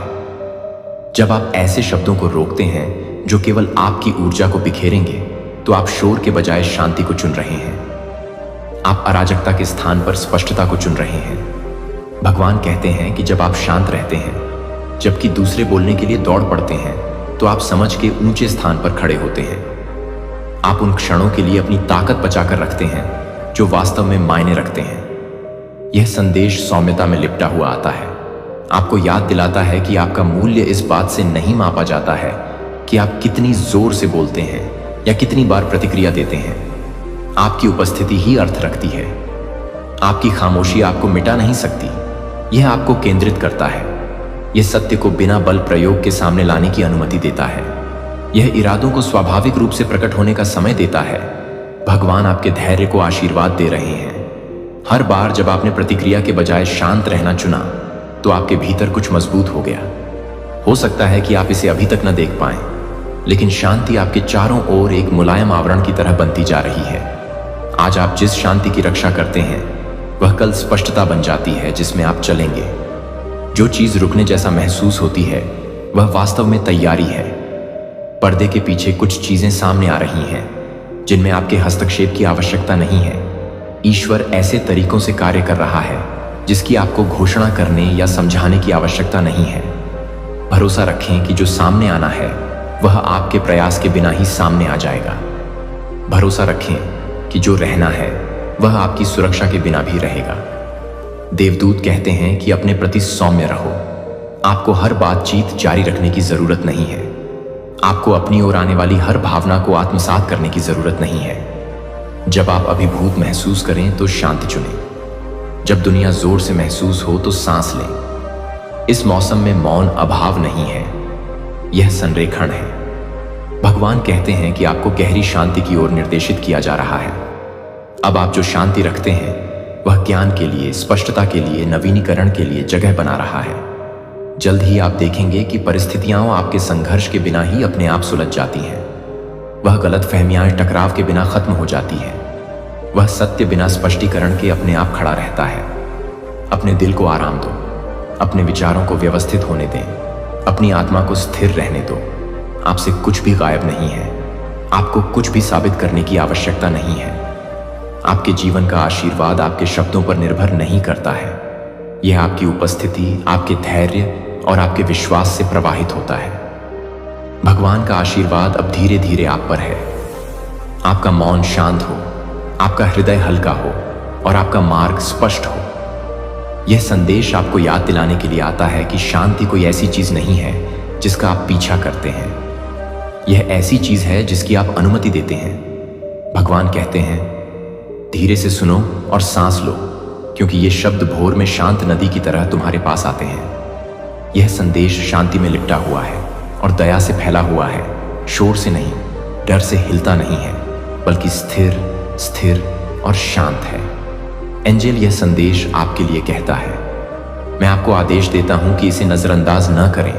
Speaker 1: जब आप ऐसे शब्दों को रोकते हैं जो केवल आपकी ऊर्जा को बिखेरेंगे, तो आप शोर के बजाय शांति को चुन रहे हैं। आप अराजकता के स्थान पर स्पष्टता को चुन रहे हैं। भगवान कहते हैं कि जब आप शांत रहते हैं, जबकि दूसरे बोलने के लिए दौड़ पड़ते हैं, तो आप समझ के ऊंचे स्थान पर खड़े होते हैं। आप उन क्षणों के लिए अपनी ताकत बचाकर रखते हैं जो वास्तव में मायने रखते हैं। यह संदेश सौम्यता में लिपटा हुआ आता है। आपको याद दिलाता है कि आपका मूल्य इस बात से नहीं मापा जाता है कि आप कितनी जोर से बोलते हैं या कितनी बार प्रतिक्रिया देते हैं। आपकी उपस्थिति ही अर्थ रखती है। आपकी खामोशी आपको मिटा नहीं सकती, यह आपको केंद्रित करता है। यह सत्य को बिना बल प्रयोग के सामने लाने की अनुमति देता है। यह इरादों को स्वाभाविक रूप से प्रकट होने का समय देता है। भगवान आपके धैर्य को आशीर्वाद दे रहे हैं। हर बार जब आपने प्रतिक्रिया के बजाय शांत रहना चुना, तो आपके भीतर कुछ मजबूत हो गया। हो सकता है कि आप इसे अभी तक न देख पाएं, लेकिन शांति आपके चारों ओर एक मुलायम आवरण की तरह बनती जा रही है। आज आप जिस शांति की रक्षा करते हैं, वह कल स्पष्टता बन जाती है जिसमें आप चलेंगे। जो चीज रुकने जैसा महसूस होती है, वह वास्तव में तैयारी है। पर्दे के पीछे कुछ चीजें सामने आ रही हैं जिनमें आपके हस्तक्षेप की आवश्यकता नहीं है। ईश्वर ऐसे तरीकों से कार्य कर रहा है जिसकी आपको घोषणा करने या समझाने की आवश्यकता नहीं है। भरोसा रखें कि जो सामने आना है वह आपके प्रयास के बिना ही सामने आ जाएगा। भरोसा रखें कि जो रहना है वह आपकी सुरक्षा के बिना भी रहेगा। देवदूत कहते हैं कि अपने प्रति सौम्य रहो। आपको हर बातचीत जारी रखने की जरूरत नहीं है। आपको अपनी ओर आने वाली हर भावना को आत्मसात करने की जरूरत नहीं है। जब आप अभिभूत महसूस करें तो शांति चुनें। जब दुनिया जोर से महसूस हो तो सांस लें। इस मौसम में मौन अभाव नहीं है, यह संरेखण है। भगवान कहते हैं कि आपको गहरी शांति की ओर निर्देशित किया जा रहा है। अब आप जो शांति रखते हैं वह ज्ञान के लिए, स्पष्टता के लिए, नवीनीकरण के लिए जगह बना रहा है। जल्द ही आप देखेंगे कि परिस्थितियां आपके संघर्ष के बिना ही अपने आप सुलझ जाती हैं। वह गलतफहमियां टकराव के बिना खत्म हो जाती हैं। वह सत्य बिना स्पष्टीकरण के अपने आप खड़ा रहता है। अपने दिल को आराम दो, अपने विचारों को व्यवस्थित होने दें, अपनी आत्मा को स्थिर रहने दो। आपसे कुछ भी गायब नहीं है। आपको कुछ भी साबित करने की आवश्यकता नहीं है। आपके जीवन का आशीर्वाद आपके शब्दों पर निर्भर नहीं करता है। यह आपकी उपस्थिति, आपके धैर्य और आपके विश्वास से प्रवाहित होता है। भगवान का आशीर्वाद अब धीरे धीरे आप पर है। आपका मौन शांत हो, आपका हृदय हल्का हो और आपका मार्ग स्पष्ट हो। यह संदेश आपको याद दिलाने के लिए आता है कि शांति कोई ऐसी चीज नहीं है जिसका आप पीछा करते हैं। यह ऐसी चीज है जिसकी आप अनुमति देते हैं। भगवान कहते हैं, धीरे से सुनो और सांस लो, क्योंकि ये शब्द भोर में शांत नदी की तरह तुम्हारे पास आते हैं। यह संदेश शांति में लिपटा हुआ है और दया से फैला हुआ है। शोर से नहीं, डर से हिलता नहीं है, बल्कि स्थिर स्थिर और शांत है। एंजल यह संदेश आपके लिए कहता है। मैं आपको आदेश देता हूं कि इसे नजरअंदाज न करें,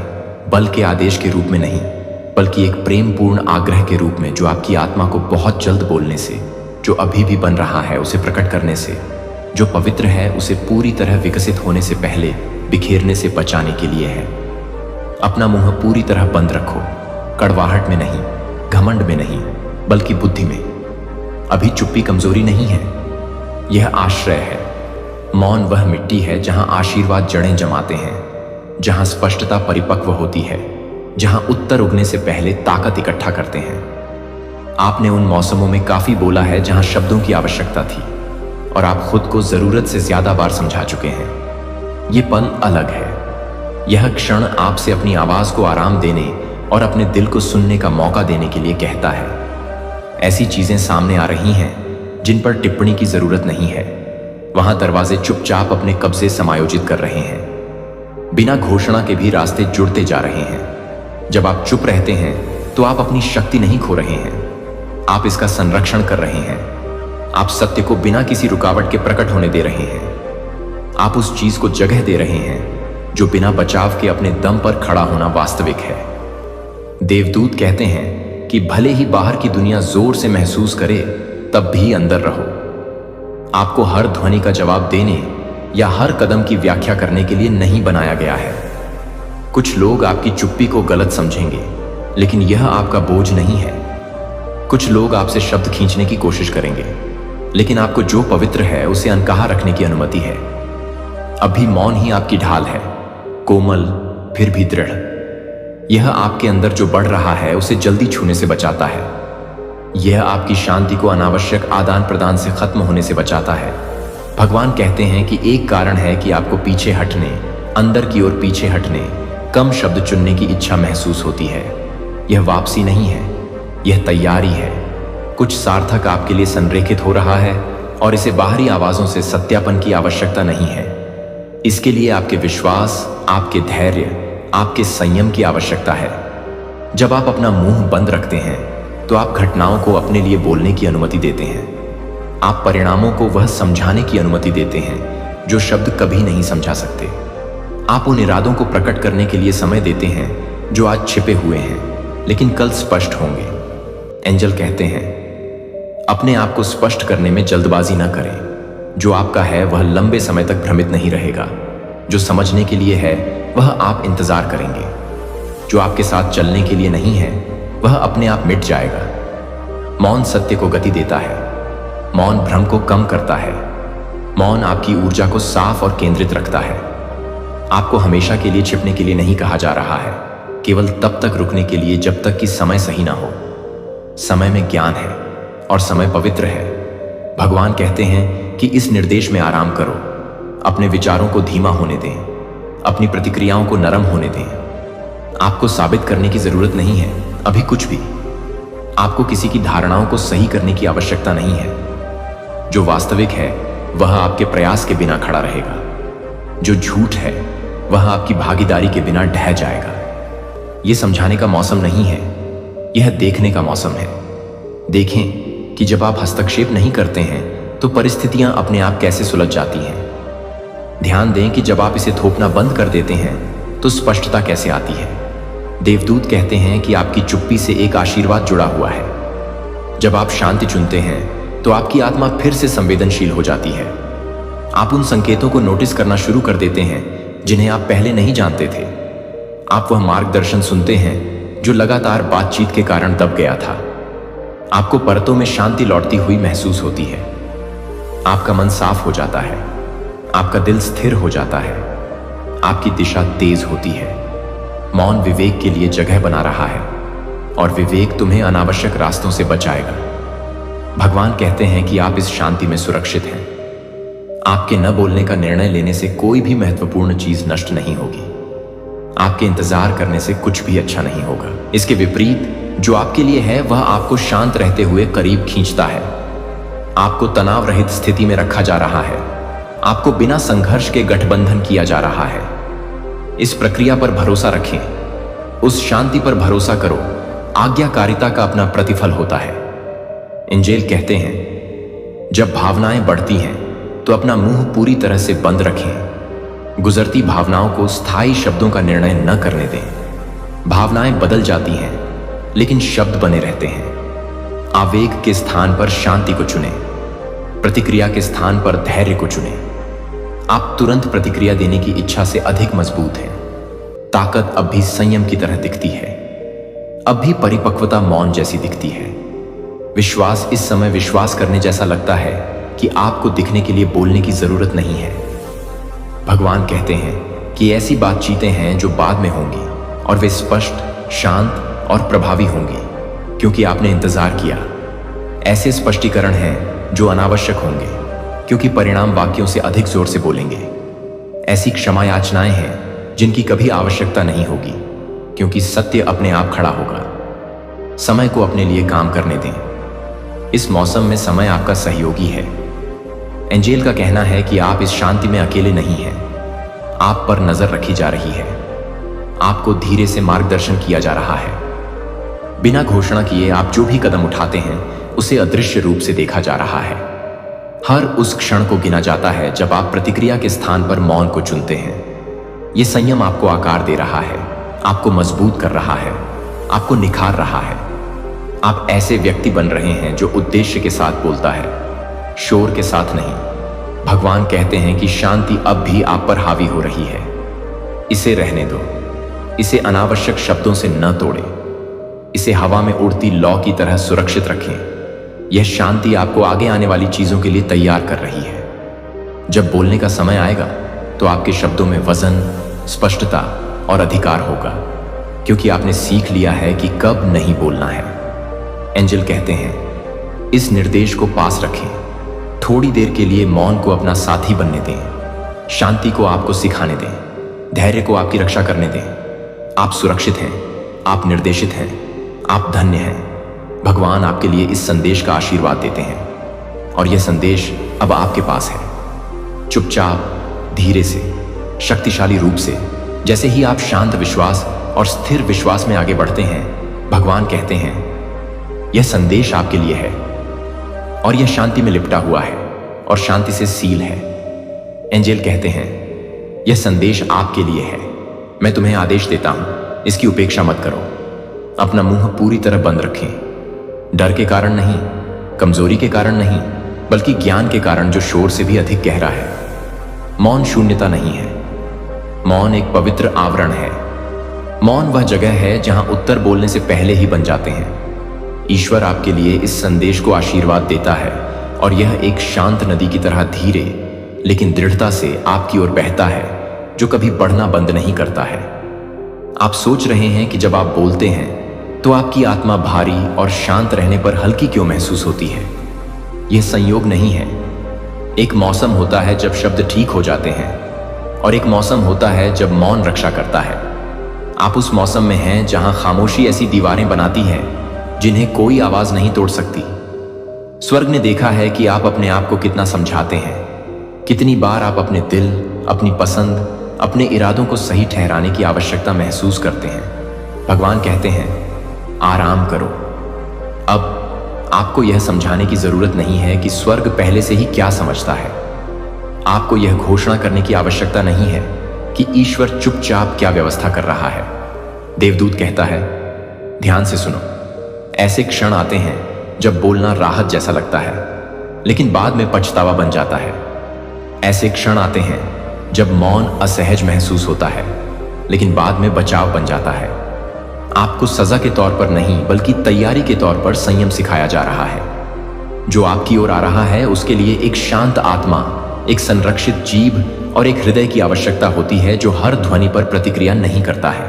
Speaker 1: बल के आदेश के रूप में नहीं, बल्कि एक प्रेमपूर्ण आग्रह के रूप में, जो आपकी आत्मा को बहुत जल्द बोलने से, जो अभी भी बन रहा है उसे प्रकट करने से, जो पवित्र है उसे पूरी तरह विकसित होने से पहले बिखेरने से बचाने के लिए है। अपना मुंह पूरी तरह बंद रखो, कड़वाहट में नहीं, घमंड में नहीं, बल्कि बुद्धि में। अभी चुप्पी कमजोरी नहीं है, यह आश्रय है। मौन वह मिट्टी है जहां आशीर्वाद जड़ें जमाते हैं, जहां स्पष्टता परिपक्व होती है, जहां उत्तर उगने से पहले ताकत इकट्ठा करते हैं। आपने उन मौसमों में काफी बोला है जहां शब्दों की आवश्यकता थी, और आप खुद को जरूरत से ज्यादा बार समझा चुके हैं। ये पल अलग है। यह क्षण आपसे अपनी आवाज को आराम देने और अपने दिल को सुनने का मौका देने के लिए कहता है। ऐसी चीजें सामने आ रही हैं जिन पर टिप्पणी की जरूरत नहीं है। वहां दरवाजे चुपचाप अपने कब्जे समायोजित कर रहे हैं। बिना घोषणा के भी रास्ते जुड़ते जा रहे हैं। जब आप चुप रहते हैं तो आप अपनी शक्ति नहीं खो रहे हैं, आप इसका संरक्षण कर रहे हैं। आप सत्य को बिना किसी रुकावट के प्रकट होने दे रहे हैं। आप उस चीज को जगह दे रहे हैं जो बिना बचाव के अपने दम पर खड़ा होना वास्तविक है। देवदूत कहते हैं कि भले ही बाहर की दुनिया जोर से महसूस करे, तब भी अंदर रहो। आपको हर ध्वनि का जवाब देने या हर कदम की व्याख्या करने के लिए नहीं बनाया गया है। कुछ लोग आपकी चुप्पी को गलत समझेंगे, लेकिन यह आपका बोझ नहीं है। कुछ लोग आपसे शब्द खींचने की कोशिश करेंगे, लेकिन आपको जो पवित्र है उसे अनकहा रखने की अनुमति है। अभी मौन ही आपकी ढाल है, कोमल फिर भी दृढ़। यह आपके अंदर जो बढ़ रहा है उसे जल्दी छूने से बचाता है। यह आपकी शांति को अनावश्यक आदान प्रदान से खत्म होने से बचाता है। भगवान कहते हैं कि एक कारण है कि आपको पीछे हटने, अंदर की ओर पीछे हटने, कम शब्द चुनने की इच्छा महसूस होती है। यह वापसी नहीं है, यह तैयारी है। कुछ सार्थक आपके लिए संरेखित हो रहा है और इसे बाहरी आवाजों से सत्यापन की आवश्यकता नहीं है। इसके लिए आपके विश्वास, आपके धैर्य, आपके संयम की आवश्यकता है। जब आप अपना मुंह बंद रखते हैं तो आप घटनाओं को अपने लिए बोलने की अनुमति देते हैं। आप परिणामों को वह समझाने की अनुमति देते हैं जो शब्द कभी नहीं समझा सकते। आप उन इरादों को प्रकट करने के लिए समय देते हैं जो आज छिपे हुए हैं लेकिन कल स्पष्ट होंगे। एंजल कहते हैं, अपने आप को स्पष्ट करने में जल्दबाजी न करें। जो आपका है वह लंबे समय तक भ्रमित नहीं रहेगा। जो समझने के लिए है वह आप इंतजार करेंगे। जो आपके साथ चलने के लिए नहीं है वह अपने आप मिट जाएगा। मौन सत्य को गति देता है। मौन भ्रम को कम करता है। मौन आपकी ऊर्जा को साफ और केंद्रित रखता है। आपको हमेशा के लिए छिपने के लिए नहीं कहा जा रहा है, केवल तब तक रुकने के लिए जब तक कि समय सही ना हो। समय में ज्ञान है और समय पवित्र है। भगवान कहते हैं कि इस निर्देश में आराम करो, अपने विचारों को धीमा होने दें, अपनी प्रतिक्रियाओं को नरम होने दें। आपको साबित करने की जरूरत नहीं है अभी कुछ भी। आपको किसी की धारणाओं को सही करने की आवश्यकता नहीं है। जो वास्तविक है वह आपके प्रयास के बिना खड़ा रहेगा, जो झूठ है वह आपकी भागीदारी के बिना ढह जाएगा। यह समझाने का मौसम नहीं है, यह देखने का मौसम है। देखें कि जब आप हस्तक्षेप नहीं करते हैं तो परिस्थितियां अपने आप कैसे सुलझ जाती हैं। ध्यान दें कि जब आप इसे थोपना बंद कर देते हैं तो स्पष्टता कैसे आती है। देवदूत कहते हैं कि आपकी चुप्पी से एक आशीर्वाद जुड़ा हुआ है। जब आप शांति चुनते हैं तो आपकी आत्मा फिर से संवेदनशील हो जाती है। आप उन संकेतों को नोटिस करना शुरू कर देते हैं जिन्हें आप पहले नहीं जानते थे। आप वह मार्गदर्शन सुनते हैं जो लगातार बातचीत के कारण दब गया था। आपको परतों में शांति लौटती हुई महसूस होती है। आपका मन साफ हो जाता है, आपका दिल स्थिर हो जाता है, आपकी दिशा तेज होती है। मौन विवेक के लिए जगह बना रहा है और विवेक तुम्हें अनावश्यक रास्तों से बचाएगा। भगवान कहते हैं कि आप इस शांति में सुरक्षित हैं। आपके न बोलने का निर्णय लेने से कोई भी महत्वपूर्ण चीज नष्ट नहीं होगी। आपके इंतजार करने से कुछ भी अच्छा नहीं होगा। इसके विपरीत जो आपके लिए है वह आपको शांत रहते हुए करीब खींचता है। आपको तनाव रहित स्थिति में रखा जा रहा है। आपको बिना संघर्ष के गठबंधन किया जा रहा है। इस प्रक्रिया पर भरोसा रखें, उस शांति पर भरोसा करो। आज्ञाकारिता का अपना प्रतिफल होता है। एंजेल कहते हैं जब भावनाएं बढ़ती हैं तो अपना मुंह पूरी तरह से बंद रखें। गुजरती भावनाओं को स्थायी शब्दों का निर्णय न करने दें। भावनाएं बदल जाती हैं लेकिन शब्द बने रहते हैं। आवेग के स्थान पर शांति को चुनें, प्रतिक्रिया के स्थान पर धैर्य को चुनें। आप तुरंत प्रतिक्रिया देने की इच्छा से अधिक मजबूत हैं। ताकत अब भी संयम की तरह दिखती है। अब भी परिपक्वता मौन जैसी दिखती है। विश्वास इस समय विश्वास करने जैसा लगता है कि आपको दिखने के लिए बोलने की जरूरत नहीं है। भगवान कहते हैं कि ऐसी बातचीतें हैं जो बाद में होंगी और वे स्पष्ट, शांत और प्रभावी होंगी क्योंकि आपने इंतजार किया। ऐसे स्पष्टीकरण हैं जो अनावश्यक होंगे क्योंकि परिणाम वाक्यों से अधिक जोर से बोलेंगे। ऐसी क्षमा याचनाएं हैं जिनकी कभी आवश्यकता नहीं होगी क्योंकि सत्य अपने आप खड़ा होगा। समय को अपने लिए काम करने दें। इस मौसम में समय आपका सहयोगी है। एंजेल का कहना है कि आप इस शांति में अकेले नहीं हैं। आप पर नजर रखी जा रही है। आपको धीरे से मार्गदर्शन किया जा रहा है। बिना घोषणा किए आप जो भी कदम उठाते हैं उसे अदृश्य रूप से देखा जा रहा है। हर उस क्षण को गिना जाता है जब आप प्रतिक्रिया के स्थान पर मौन को चुनते हैं। यह संयम आपको आकार दे रहा है, आपको मजबूत कर रहा है, आपको निखार रहा है। आप ऐसे व्यक्ति बन रहे हैं जो उद्देश्य के साथ बोलता है, शोर के साथ नहीं। भगवान कहते हैं कि शांति अब भी आप पर हावी हो रही है। इसे रहने दो। इसे अनावश्यक शब्दों से न तोड़ें। इसे हवा में उड़ती लौ की तरह सुरक्षित रखें। यह शांति आपको आगे आने वाली चीजों के लिए तैयार कर रही है। जब बोलने का समय आएगा तो आपके शब्दों में वजन, स्पष्टता और अधिकार होगा क्योंकि आपने सीख लिया है कि कब नहीं बोलना है। एंजेल कहते हैं इस निर्देश को पास रखें। थोड़ी देर के लिए मौन को अपना साथी बनने दें। शांति को आपको सिखाने दें। धैर्य को आपकी रक्षा करने दें। आप सुरक्षित हैं, आप निर्देशित हैं, आप धन्य हैं। भगवान आपके लिए इस संदेश का आशीर्वाद देते हैं और यह संदेश अब आपके पास है। चुपचाप, धीरे से, शक्तिशाली रूप से, जैसे ही आप शांत विश्वास और स्थिर विश्वास में आगे बढ़ते हैं, भगवान कहते हैं यह संदेश आपके लिए है और यह शांति में लिपटा हुआ है और शांति से सील है। एंजेल कहते हैं यह संदेश आपके लिए है। मैं तुम्हें आदेश देता हूं, इसकी उपेक्षा मत करो। अपना मुंह पूरी तरह बंद रखें। डर के कारण नहीं, कमजोरी के कारण नहीं, बल्कि ज्ञान के कारण जो शोर से भी अधिक गहरा है। मौन शून्यता नहीं है। मौन एक पवित्र आवरण है। मौन वह जगह है जहां उत्तर बोलने से पहले ही बन जाते हैं। ईश्वर आपके लिए इस संदेश को आशीर्वाद देता है और यह एक शांत नदी की तरह धीरे लेकिन दृढ़ता से आपकी ओर बहता है जो कभी बढ़ना बंद नहीं करता है। आप सोच रहे हैं कि जब आप बोलते हैं तो आपकी आत्मा भारी और शांत रहने पर हल्की क्यों महसूस होती है। यह संयोग नहीं है। एक मौसम होता है जब शब्द ठीक हो जाते हैं और एक मौसम होता है जब मौन रक्षा करता है। आप उस मौसम में हैं जहां खामोशी ऐसी दीवारें बनाती है जिन्हें कोई आवाज नहीं तोड़ सकती। स्वर्ग ने देखा है कि आप अपने आप को कितना समझाते हैं, कितनी बार आप अपने दिल, अपनी पसंद, अपने इरादों को सही ठहराने की आवश्यकता महसूस करते हैं। भगवान कहते हैं, आराम करो। अब आपको यह समझाने की जरूरत नहीं है कि स्वर्ग पहले से ही क्या समझता है। आपको यह घोषणा करने की आवश्यकता नहीं है कि ईश्वर चुपचाप क्या व्यवस्था कर रहा है। देवदूत कहता है, ध्यान से सुनो। ऐसे क्षण आते हैं जब बोलना राहत जैसा लगता है, लेकिन बाद में पछतावा बन जाता है। ऐसे क्षण आते हैं जब मौन असहज महसूस होता है, लेकिन बाद में बचाव बन जाता है। आपको सजा के तौर पर नहीं, बल्कि तैयारी के तौर पर संयम सिखाया जा रहा है। जो आपकी ओर आ रहा है उसके लिए एक शांत आत्मा, एक संरक्षित जीभ और एक हृदय की आवश्यकता होती है जो हर ध्वनि पर प्रतिक्रिया नहीं करता है।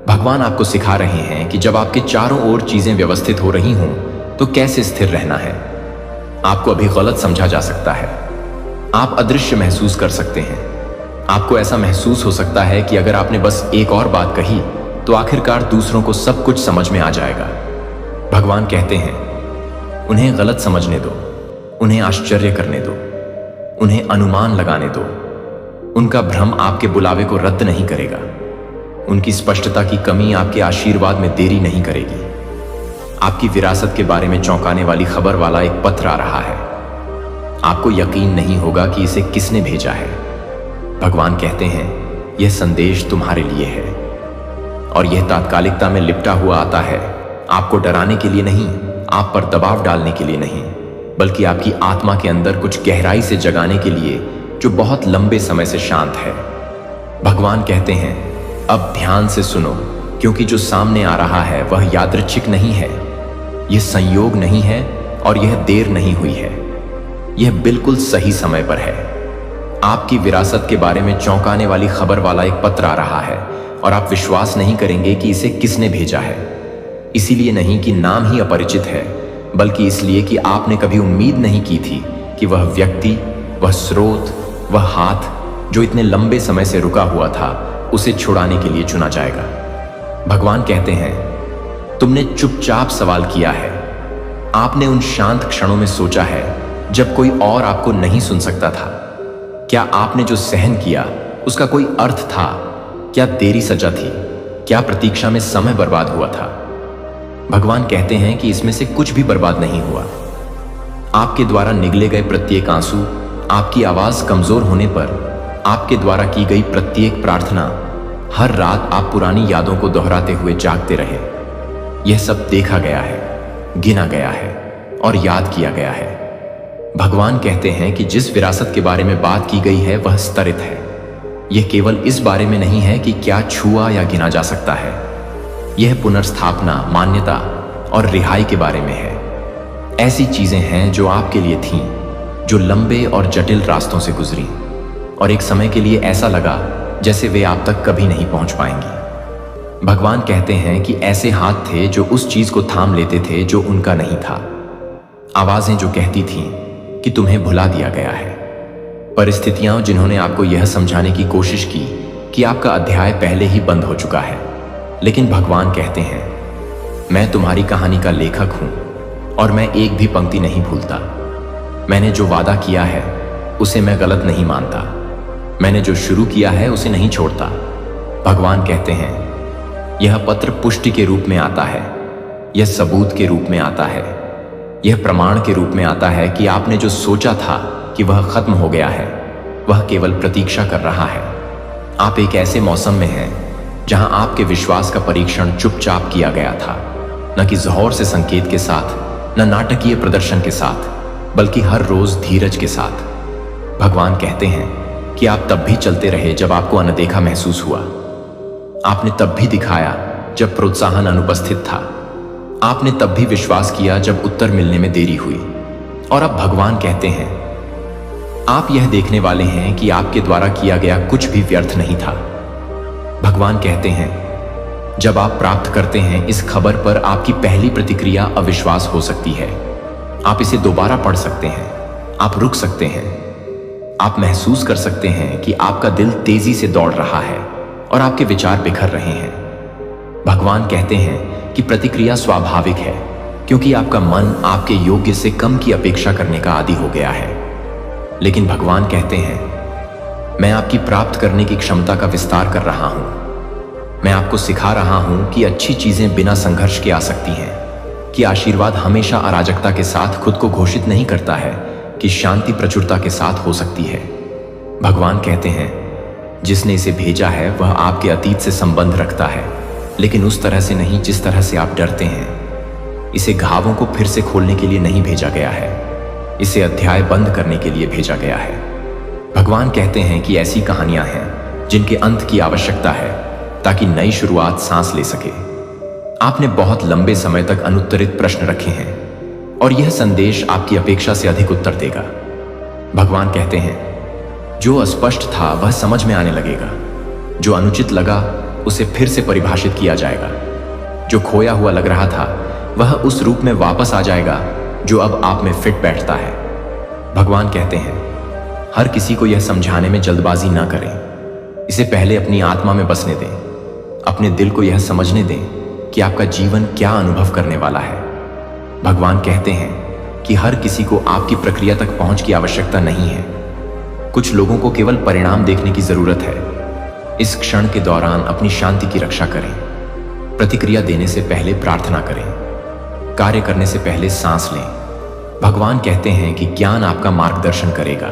Speaker 1: भगवान आपको सिखा रहे हैं कि जब आपके चारों ओर चीजें व्यवस्थित हो रही हों तो कैसे स्थिर रहना है। आपको अभी गलत समझा जा सकता है, आप अदृश्य महसूस कर सकते हैं। आपको ऐसा महसूस हो सकता है कि अगर आपने बस एक और बात कही तो आखिरकार दूसरों को सब कुछ समझ में आ जाएगा। भगवान कहते हैं, उन्हें गलत समझने दो, उन्हें आश्चर्य करने दो, उन्हें अनुमान लगाने दो। उनका भ्रम आपके बुलावे को रद्द नहीं करेगा। उनकी स्पष्टता की कमी आपके आशीर्वाद में देरी नहीं करेगी। आपकी विरासत के बारे में चौंकाने वाली खबर वाला एक पत्र आ रहा है। आपको यकीन नहीं होगा कि इसे किसने भेजा है। भगवान कहते हैं, यह संदेश तुम्हारे लिए है और यह तात्कालिकता में लिपटा हुआ आता है। आपको डराने के लिए नहीं, आप पर दबाव डालने के लिए नहीं, बल्कि आपकी आत्मा के अंदर कुछ गहराई से जगाने के लिए जो बहुत लंबे समय से शांत है। भगवान कहते हैं, अब ध्यान से सुनो, क्योंकि जो सामने आ रहा है वह यादृच्छिक नहीं है, यह संयोग नहीं है और यह देर नहीं हुई है। यह बिल्कुल सही समय पर है। आपकी विरासत के बारे में चौंकाने वाली खबर वाला एक पत्र आ रहा है और आप विश्वास नहीं करेंगे कि इसे किसने भेजा है। इसीलिए नहीं कि नाम ही अपरिचित है, बल्कि इसलिए कि आपने कभी उम्मीद नहीं की थी कि वह व्यक्ति, वह स्रोत, वह हाथ जो इतने लंबे समय से रुका हुआ था, उसे छुड़ाने के लिए चुना जाएगा। भगवान कहते हैं, तुमने चुपचाप सवाल किया है। आपने उन शांत क्षणों में सोचा है जब कोई और आपको नहीं सुन सकता था। क्या आपने जो सहन किया उसका कोई अर्थ था? क्या देरी सजा थी? क्या प्रतीक्षा में समय बर्बाद हुआ था? भगवान कहते हैं कि इसमें से कुछ भी बर्बाद नहीं हुआ। आपके द्वारा निगले गए प्रत्येक आंसू, आपकी आवाज कमजोर होने पर आपके द्वारा की गई प्रत्येक प्रार्थना, हर रात आप पुरानी यादों को दोहराते हुए जागते रहे, यह सब देखा गया है, गिना गया है और याद किया गया है। भगवान कहते हैं कि जिस विरासत के बारे में बात की गई है वह स्तरित है। यह केवल इस बारे में नहीं है कि क्या छुआ या गिना जा सकता है। यह पुनर्स्थापना, मान्यता और रिहाई के बारे में है। ऐसी चीजें हैं जो आपके लिए थीं, जो लंबे और जटिल रास्तों से गुजरी और एक समय के लिए ऐसा लगा जैसे वे आप तक कभी नहीं पहुंच पाएंगी। भगवान कहते हैं कि ऐसे हाथ थे जो उस चीज को थाम लेते थे जो उनका नहीं था। आवाजें जो कहती थीं कि तुम्हें भुला दिया गया है। परिस्थितियां जिन्होंने आपको यह समझाने की कोशिश की कि आपका अध्याय पहले ही बंद हो चुका है। लेकिन भगवान कहते हैं, मैं तुम्हारी कहानी का लेखक हूं और मैं एक भी पंक्ति नहीं भूलता। मैंने जो वादा किया है उसे मैं गलत नहीं मानता। मैंने जो शुरू किया है उसे नहीं छोड़ता। भगवान कहते हैं, यह पत्र पुष्टि के रूप में आता है, यह सबूत के रूप में आता है, यह प्रमाण के रूप में आता है कि आपने जो सोचा था कि वह खत्म हो गया है, वह केवल प्रतीक्षा कर रहा है। आप एक ऐसे मौसम में हैं जहां आपके विश्वास का परीक्षण चुपचाप किया गया था, न कि जोर से संकेत के साथ, न नाटकीय प्रदर्शन के साथ, बल्कि हर रोज धीरज के साथ। भगवान कहते हैं कि आप तब भी चलते रहे जब आपको अनदेखा महसूस हुआ। आपने तब भी दिखाया जब प्रोत्साहन अनुपस्थित था। आपने तब भी विश्वास किया जब उत्तर मिलने में देरी हुई। और अब भगवान कहते हैं, आप यह देखने वाले हैं कि आपके द्वारा किया गया कुछ भी व्यर्थ नहीं था। भगवान कहते हैं, जब आप प्राप्त करते हैं इस खबर पर आपकी पहली प्रतिक्रिया अविश्वास हो सकती है। आप इसे दोबारा पढ़ सकते हैं, आप रुक सकते हैं, आप महसूस कर सकते हैं कि आपका दिल तेजी से दौड़ रहा है और आपके विचार बिखर रहे हैं। भगवान कहते हैं कि प्रतिक्रिया स्वाभाविक है, क्योंकि आपका मन आपके योग्य से कम की अपेक्षा करने का आदी हो गया है। लेकिन भगवान कहते हैं, मैं आपकी प्राप्त करने की क्षमता का विस्तार कर रहा हूं। मैं आपको सिखा रहा हूं कि अच्छी चीजें बिना संघर्ष के आ सकती हैं, कि आशीर्वाद हमेशा अराजकता के साथ खुद को घोषित नहीं करता है, कि शांति प्रचुरता के साथ हो सकती है। भगवान कहते हैं, जिसने इसे भेजा है वह आपके अतीत से संबंध रखता है, लेकिन उस तरह से नहीं जिस तरह से आप डरते हैं। इसे घावों को फिर से खोलने के लिए नहीं भेजा गया है, इसे अध्याय बंद करने के लिए भेजा गया है। भगवान कहते हैं कि ऐसी कहानियां हैं जिनके अंत की आवश्यकता है, ताकि नई शुरुआत सांस ले सके। आपने बहुत लंबे समय तक अनुत्तरित प्रश्न रखे हैं और यह संदेश आपकी अपेक्षा से अधिक उत्तर देगा। भगवान कहते हैं, जो अस्पष्ट था वह समझ में आने लगेगा, जो अनुचित लगा उसे फिर से परिभाषित किया जाएगा, जो खोया हुआ लग रहा था वह उस रूप में वापस आ जाएगा जो अब आप में फिट बैठता है। भगवान कहते हैं, हर किसी को यह समझाने में जल्दबाजी ना करें, इसे पहले अपनी आत्मा में बसने दें, अपने दिल को यह समझने दें कि आपका जीवन क्या अनुभव करने वाला है। भगवान कहते हैं कि हर किसी को आपकी प्रक्रिया तक पहुंच की आवश्यकता नहीं है। कुछ लोगों को केवल परिणाम देखने की जरूरत है। इस क्षण के दौरान अपनी शांति की रक्षा करें। प्रतिक्रिया देने से पहले प्रार्थना करें, कार्य करने से पहले सांस लें। भगवान कहते हैं कि ज्ञान आपका मार्गदर्शन करेगा,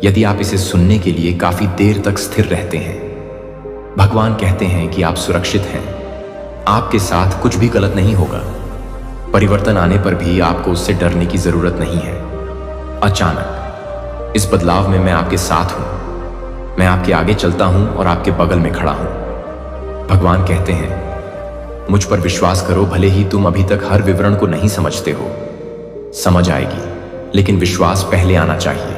Speaker 1: यदि आप इसे सुनने के लिए काफी देर तक स्थिर रहते हैं। भगवान कहते हैं कि आप सुरक्षित हैं, आपके साथ कुछ भी गलत नहीं होगा। परिवर्तन आने पर भी आपको उससे डरने की जरूरत नहीं है। अचानक इस बदलाव में मैं आपके साथ हूं, मैं आपके आगे चलता हूं और आपके बगल में खड़ा हूं। भगवान कहते हैं, मुझ पर विश्वास करो, भले ही तुम अभी तक हर विवरण को नहीं समझते हो। समझ आएगी, लेकिन विश्वास पहले आना चाहिए।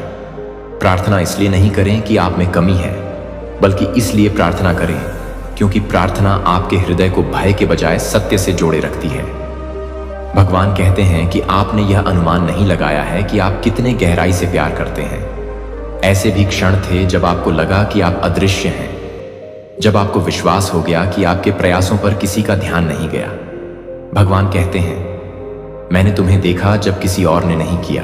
Speaker 1: प्रार्थना इसलिए नहीं करें कि आप में कमी है, बल्कि इसलिए प्रार्थना करें क्योंकि प्रार्थना आपके हृदय को भय के बजाय सत्य से जोड़े रखती है। भगवान कहते हैं कि आपने यह अनुमान नहीं लगाया है कि आप कितने गहराई से प्यार करते हैं। ऐसे भी क्षण थे जब आपको लगा कि आप अदृश्य हैं, जब आपको विश्वास हो गया कि आपके प्रयासों पर किसी का ध्यान नहीं गया। भगवान कहते हैं, मैंने तुम्हें देखा जब किसी और ने नहीं किया।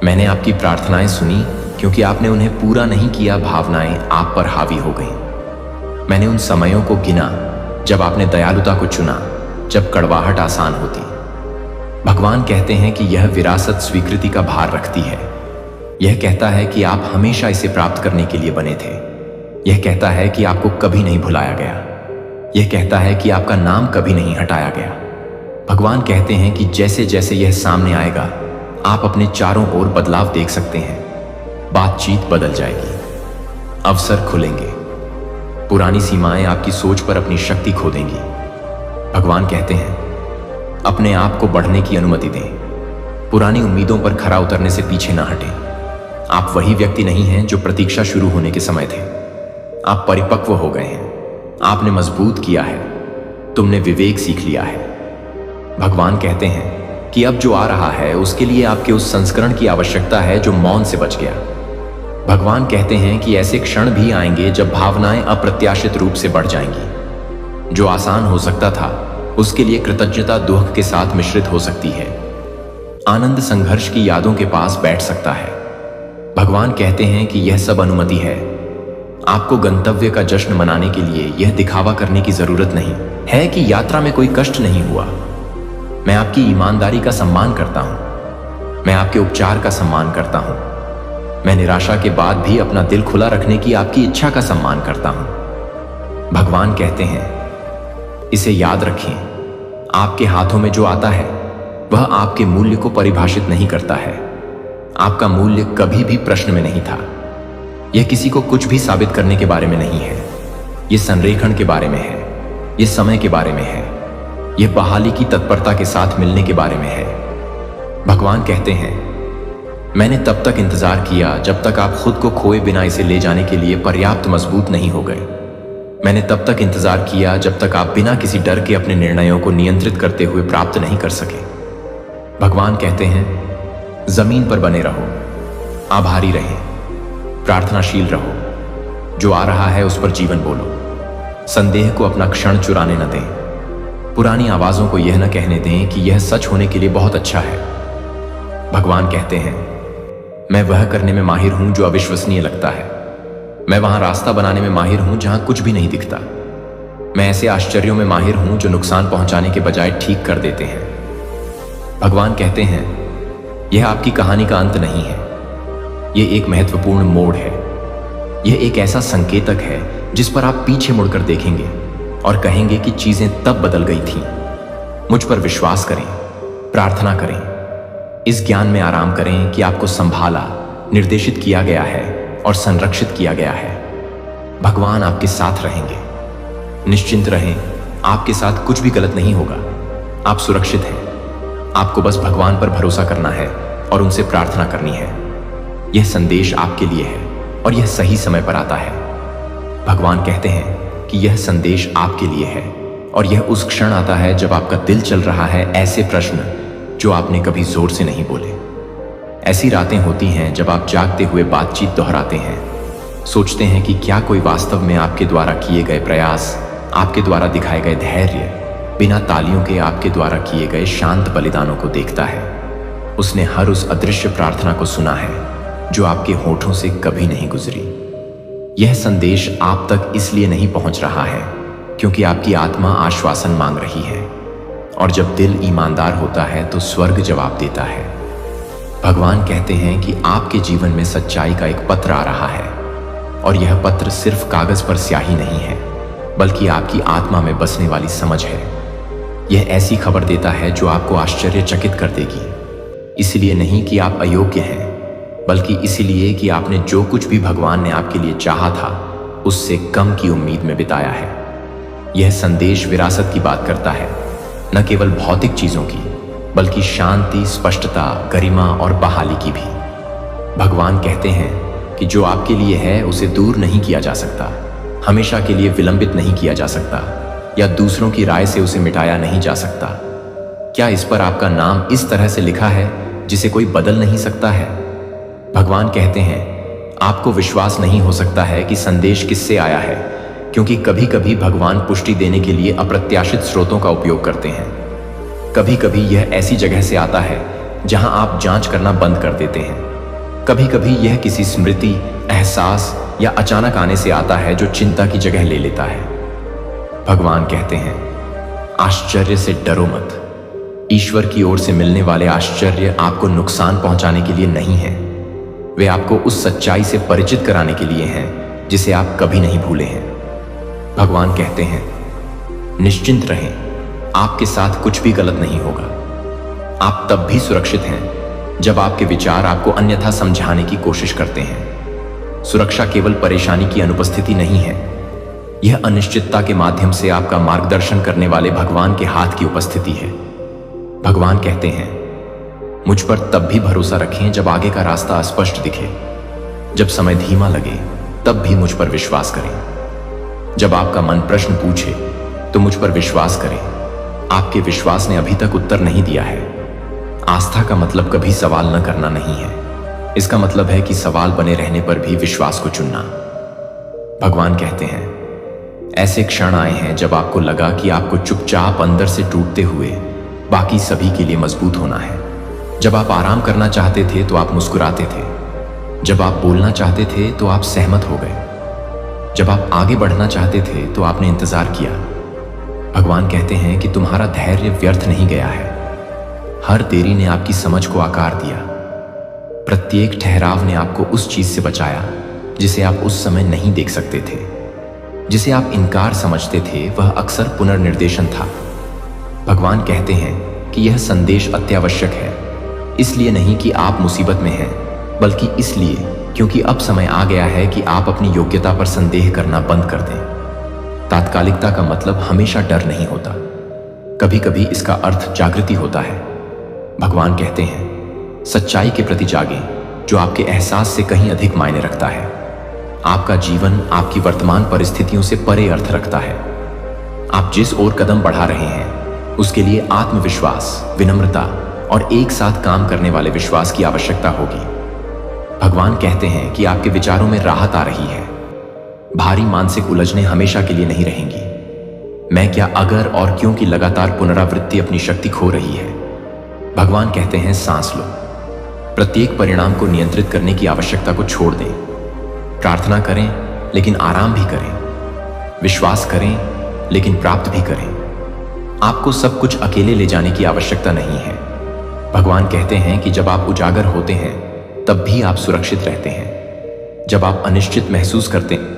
Speaker 1: मैंने आपकी प्रार्थनाएं सुनी क्योंकि आपने उन्हें पूरा नहीं किया, भावनाएं आप पर हावी हो गईं। मैंने उन समयों को गिना जब आपने दयालुता को चुना, जब कड़वाहट आसान होती। भगवान कहते हैं कि यह विरासत स्वीकृति का भार रखती है। यह कहता है कि आप हमेशा इसे प्राप्त करने के लिए बने थे। यह कहता है कि आपको कभी नहीं भुलाया गया। यह कहता है कि आपका नाम कभी नहीं हटाया गया। भगवान कहते हैं कि जैसे जैसे यह सामने आएगा, आप अपने चारों ओर बदलाव देख सकते हैं। बातचीत बदल जाएगी, अवसर खुलेंगे, पुरानी सीमाएं आपकी सोच पर अपनी शक्ति खो देंगी। भगवान कहते हैं, अपने आप को बढ़ने की अनुमति दें। पुरानी उम्मीदों पर खरा उतरने से पीछे ना हटें। आप वही व्यक्ति नहीं हैं जो प्रतीक्षा शुरू होने के समय थे। आप परिपक्व हो गए हैं, आपने मजबूत किया है, तुमने विवेक सीख लिया है। भगवान कहते हैं कि अब जो आ रहा है उसके लिए आपके उस संस्करण की आवश्यकता है जो मौन से बच गया। भगवान कहते हैं कि ऐसे क्षण भी आएंगे जब भावनाएं अप्रत्याशित रूप से बढ़ जाएंगी। जो आसान हो सकता था उसके लिए कृतज्ञता दुख के साथ मिश्रित हो सकती है। आनंद संघर्ष की यादों के पास बैठ सकता है। भगवान कहते हैं कि यह सब अनुमति है। आपको गंतव्य का जश्न मनाने के लिए यह दिखावा करने की जरूरत नहीं है कि यात्रा में कोई कष्ट नहीं हुआ। मैं आपकी ईमानदारी का सम्मान करता हूं, मैं आपके उपचार का सम्मान करता हूं, मैं निराशा के बाद भी अपना दिल खुला रखने की आपकी इच्छा का सम्मान करता हूं। भगवान कहते हैं, इसे याद रखें, आपके हाथों में जो आता है वह आपके मूल्य को परिभाषित नहीं करता है। आपका मूल्य कभी भी प्रश्न में नहीं था। यह किसी को कुछ भी साबित करने के बारे में नहीं है। यह संरेखण के बारे में है, यह समय के बारे में है, यह बहाली की तत्परता के साथ मिलने के बारे में है। भगवान कहते हैं, मैंने तब तक इंतजार किया जब तक आप खुद को खोए बिना इसे ले जाने के लिए पर्याप्त मजबूत नहीं हो गए। मैंने तब तक इंतजार किया जब तक आप बिना किसी डर के अपने निर्णयों को नियंत्रित करते हुए प्राप्त नहीं कर सके। भगवान कहते हैं, जमीन पर बने रहो, आभारी रहें, प्रार्थनाशील रहो, जो आ रहा है उस पर जीवन बोलो, संदेह को अपना क्षण चुराने न दें, पुरानी आवाजों को यह न कहने दें कि यह सच होने के लिए बहुत अच्छा है। भगवान कहते हैं, मैं वह करने में माहिर हूं जो अविश्वसनीय लगता है, मैं वहां रास्ता बनाने में माहिर हूं जहां कुछ भी नहीं दिखता, मैं ऐसे आश्चर्यों में माहिर हूं जो नुकसान पहुंचाने के बजाय ठीक कर देते हैं। भगवान कहते हैं, यह आपकी कहानी का अंत नहीं है, यह एक महत्वपूर्ण मोड़ है, यह एक ऐसा संकेतक है जिस पर आप पीछे मुड़कर देखेंगे और कहेंगे कि चीजें तब बदल गई थीं। मुझ पर विश्वास करें, प्रार्थना करें, इस ज्ञान में आराम करें कि आपको संभाला, निर्देशित किया गया है और संरक्षित किया गया है। भगवान आपके साथ रहेंगे। निश्चिंत रहें, आपके साथ कुछ भी गलत नहीं होगा, आप सुरक्षित हैं। आपको बस भगवान पर भरोसा करना है और उनसे प्रार्थना करनी है। यह संदेश आपके लिए है और यह सही समय पर आता है। भगवान कहते हैं कि यह संदेश आपके लिए है और यह उस क्षण आता है जब आपका दिल चल रहा है ऐसे प्रश्न जो आपने कभी जोर से नहीं बोले। ऐसी रातें होती हैं जब आप जागते हुए बातचीत दोहराते हैं, सोचते हैं कि क्या कोई वास्तव में आपके द्वारा किए गए प्रयास, आपके द्वारा दिखाए गए धैर्य, बिना तालियों के आपके द्वारा किए गए शांत बलिदानों को देखता है। उसने हर उस अदृश्य प्रार्थना को सुना है जो आपके होठों से कभी नहीं गुजरी। यह संदेश आप तक इसलिए नहीं पहुंच रहा है क्योंकि आपकी आत्मा आश्वासन मांग रही है, और जब दिल ईमानदार होता है तो स्वर्ग जवाब देता है। भगवान कहते हैं कि आपके जीवन में सच्चाई का एक पत्र आ रहा है, और यह पत्र सिर्फ कागज पर स्याही नहीं है बल्कि आपकी आत्मा में बसने वाली समझ है। यह ऐसी खबर देता है जो आपको आश्चर्यचकित कर देगी, इसलिए नहीं कि आप अयोग्य हैं बल्कि इसलिए कि आपने जो कुछ भी भगवान ने आपके लिए चाहा था उससे कम की उम्मीद में बिताया है। यह संदेश विरासत की बात करता है, न केवल भौतिक चीजों की बल्कि शांति, स्पष्टता, गरिमा और बहाली की भी। भगवान कहते हैं कि जो आपके लिए है उसे दूर नहीं किया जा सकता, हमेशा के लिए विलंबित नहीं किया जा सकता, या दूसरों की राय से उसे मिटाया नहीं जा सकता। क्या इस पर आपका नाम इस तरह से लिखा है जिसे कोई बदल नहीं सकता है? भगवान कहते हैं, आपको विश्वास नहीं हो सकता है कि संदेश किससे आया है, क्योंकि कभी कभी भगवान पुष्टि देने के लिए अप्रत्याशित स्रोतों का उपयोग करते हैं। कभी कभी यह ऐसी जगह से आता है जहां आप जांच करना बंद कर देते हैं। कभी कभी यह किसी स्मृति, एहसास या अचानक आने से आता है जो चिंता की जगह ले लेता है। भगवान कहते हैं, आश्चर्य से डरो मत। ईश्वर की ओर से मिलने वाले आश्चर्य आपको नुकसान पहुंचाने के लिए नहीं है, वे आपको उस सच्चाई से परिचित कराने के लिए हैं जिसे आप कभी नहीं भूले हैं। भगवान कहते हैं, निश्चिंत रहें, आपके साथ कुछ भी गलत नहीं होगा। आप तब भी सुरक्षित हैं जब आपके विचार आपको अन्यथा समझाने की कोशिश करते हैं। सुरक्षा केवल परेशानी की अनुपस्थिति नहीं है, यह अनिश्चितता के माध्यम से आपका मार्गदर्शन करने वाले भगवान के हाथ की उपस्थिति है। भगवान कहते हैं, मुझ पर तब भी भरोसा रखें जब आगे का रास्ता अस्पष्ट दिखे, जब समय धीमा लगे तब भी मुझ पर विश्वास करें। जब आपका मन प्रश्न पूछे तो मुझ पर विश्वास करें। आपके विश्वास ने अभी तक उत्तर नहीं दिया है। आस्था का मतलब कभी सवाल न करना नहीं है, इसका मतलब है कि सवाल बने रहने पर भी विश्वास को चुनना। भगवान कहते हैं, ऐसे क्षण आए हैं जब आपको लगा कि आपको चुपचाप अंदर से टूटते हुए बाकी सभी के लिए मजबूत होना है। जब आप आराम करना चाहते थे तो आप मुस्कुराते थे, जब आप बोलना चाहते थे तो आप सहमत हो गए, जब आप आगे बढ़ना चाहते थे तो आपने इंतजार किया। भगवान कहते हैं कि तुम्हारा धैर्य व्यर्थ नहीं गया है। हर देरी ने आपकी समझ को आकार दिया, प्रत्येक ठहराव ने आपको उस चीज से बचाया जिसे आप उस समय नहीं देख सकते थे। जिसे आप इनकार समझते थे वह अक्सर पुनर्निर्देशन था। भगवान कहते हैं कि यह संदेश अत्यावश्यक है, इसलिए नहीं कि आप मुसीबत में हैं, बल्कि इसलिए क्योंकि अब समय आ गया है कि आप अपनी योग्यता पर संदेह करना बंद कर दें। तात्कालिकता का मतलब हमेशा डर नहीं होता, कभी कभी इसका अर्थ जागृति होता है। भगवान कहते हैं, सच्चाई के प्रति जागें, जो आपके एहसास से कहीं अधिक मायने रखता है। आपका जीवन आपकी वर्तमान परिस्थितियों से परे अर्थ रखता है। आप जिस ओर कदम बढ़ा रहे हैं उसके लिए आत्मविश्वास, विनम्रता और एक साथ काम करने वाले विश्वास की आवश्यकता होगी। भगवान कहते हैं कि आपके विचारों में राहत आ रही है। भारी मानसिक उलझनें हमेशा के लिए नहीं रहेंगी। मैं क्या, अगर और क्यों की लगातार पुनरावृत्ति अपनी शक्ति खो रही है। भगवान कहते हैं सांस लो। प्रत्येक परिणाम को नियंत्रित करने की आवश्यकता को छोड़ दें। प्रार्थना करें लेकिन आराम भी करें। विश्वास करें लेकिन प्राप्त भी करें। आपको सब कुछ अकेले ले जाने की आवश्यकता नहीं है। भगवान कहते हैं कि जब आप उजागर होते हैं तब भी आप सुरक्षित रहते हैं। जब आप अनिश्चित महसूस करते हैं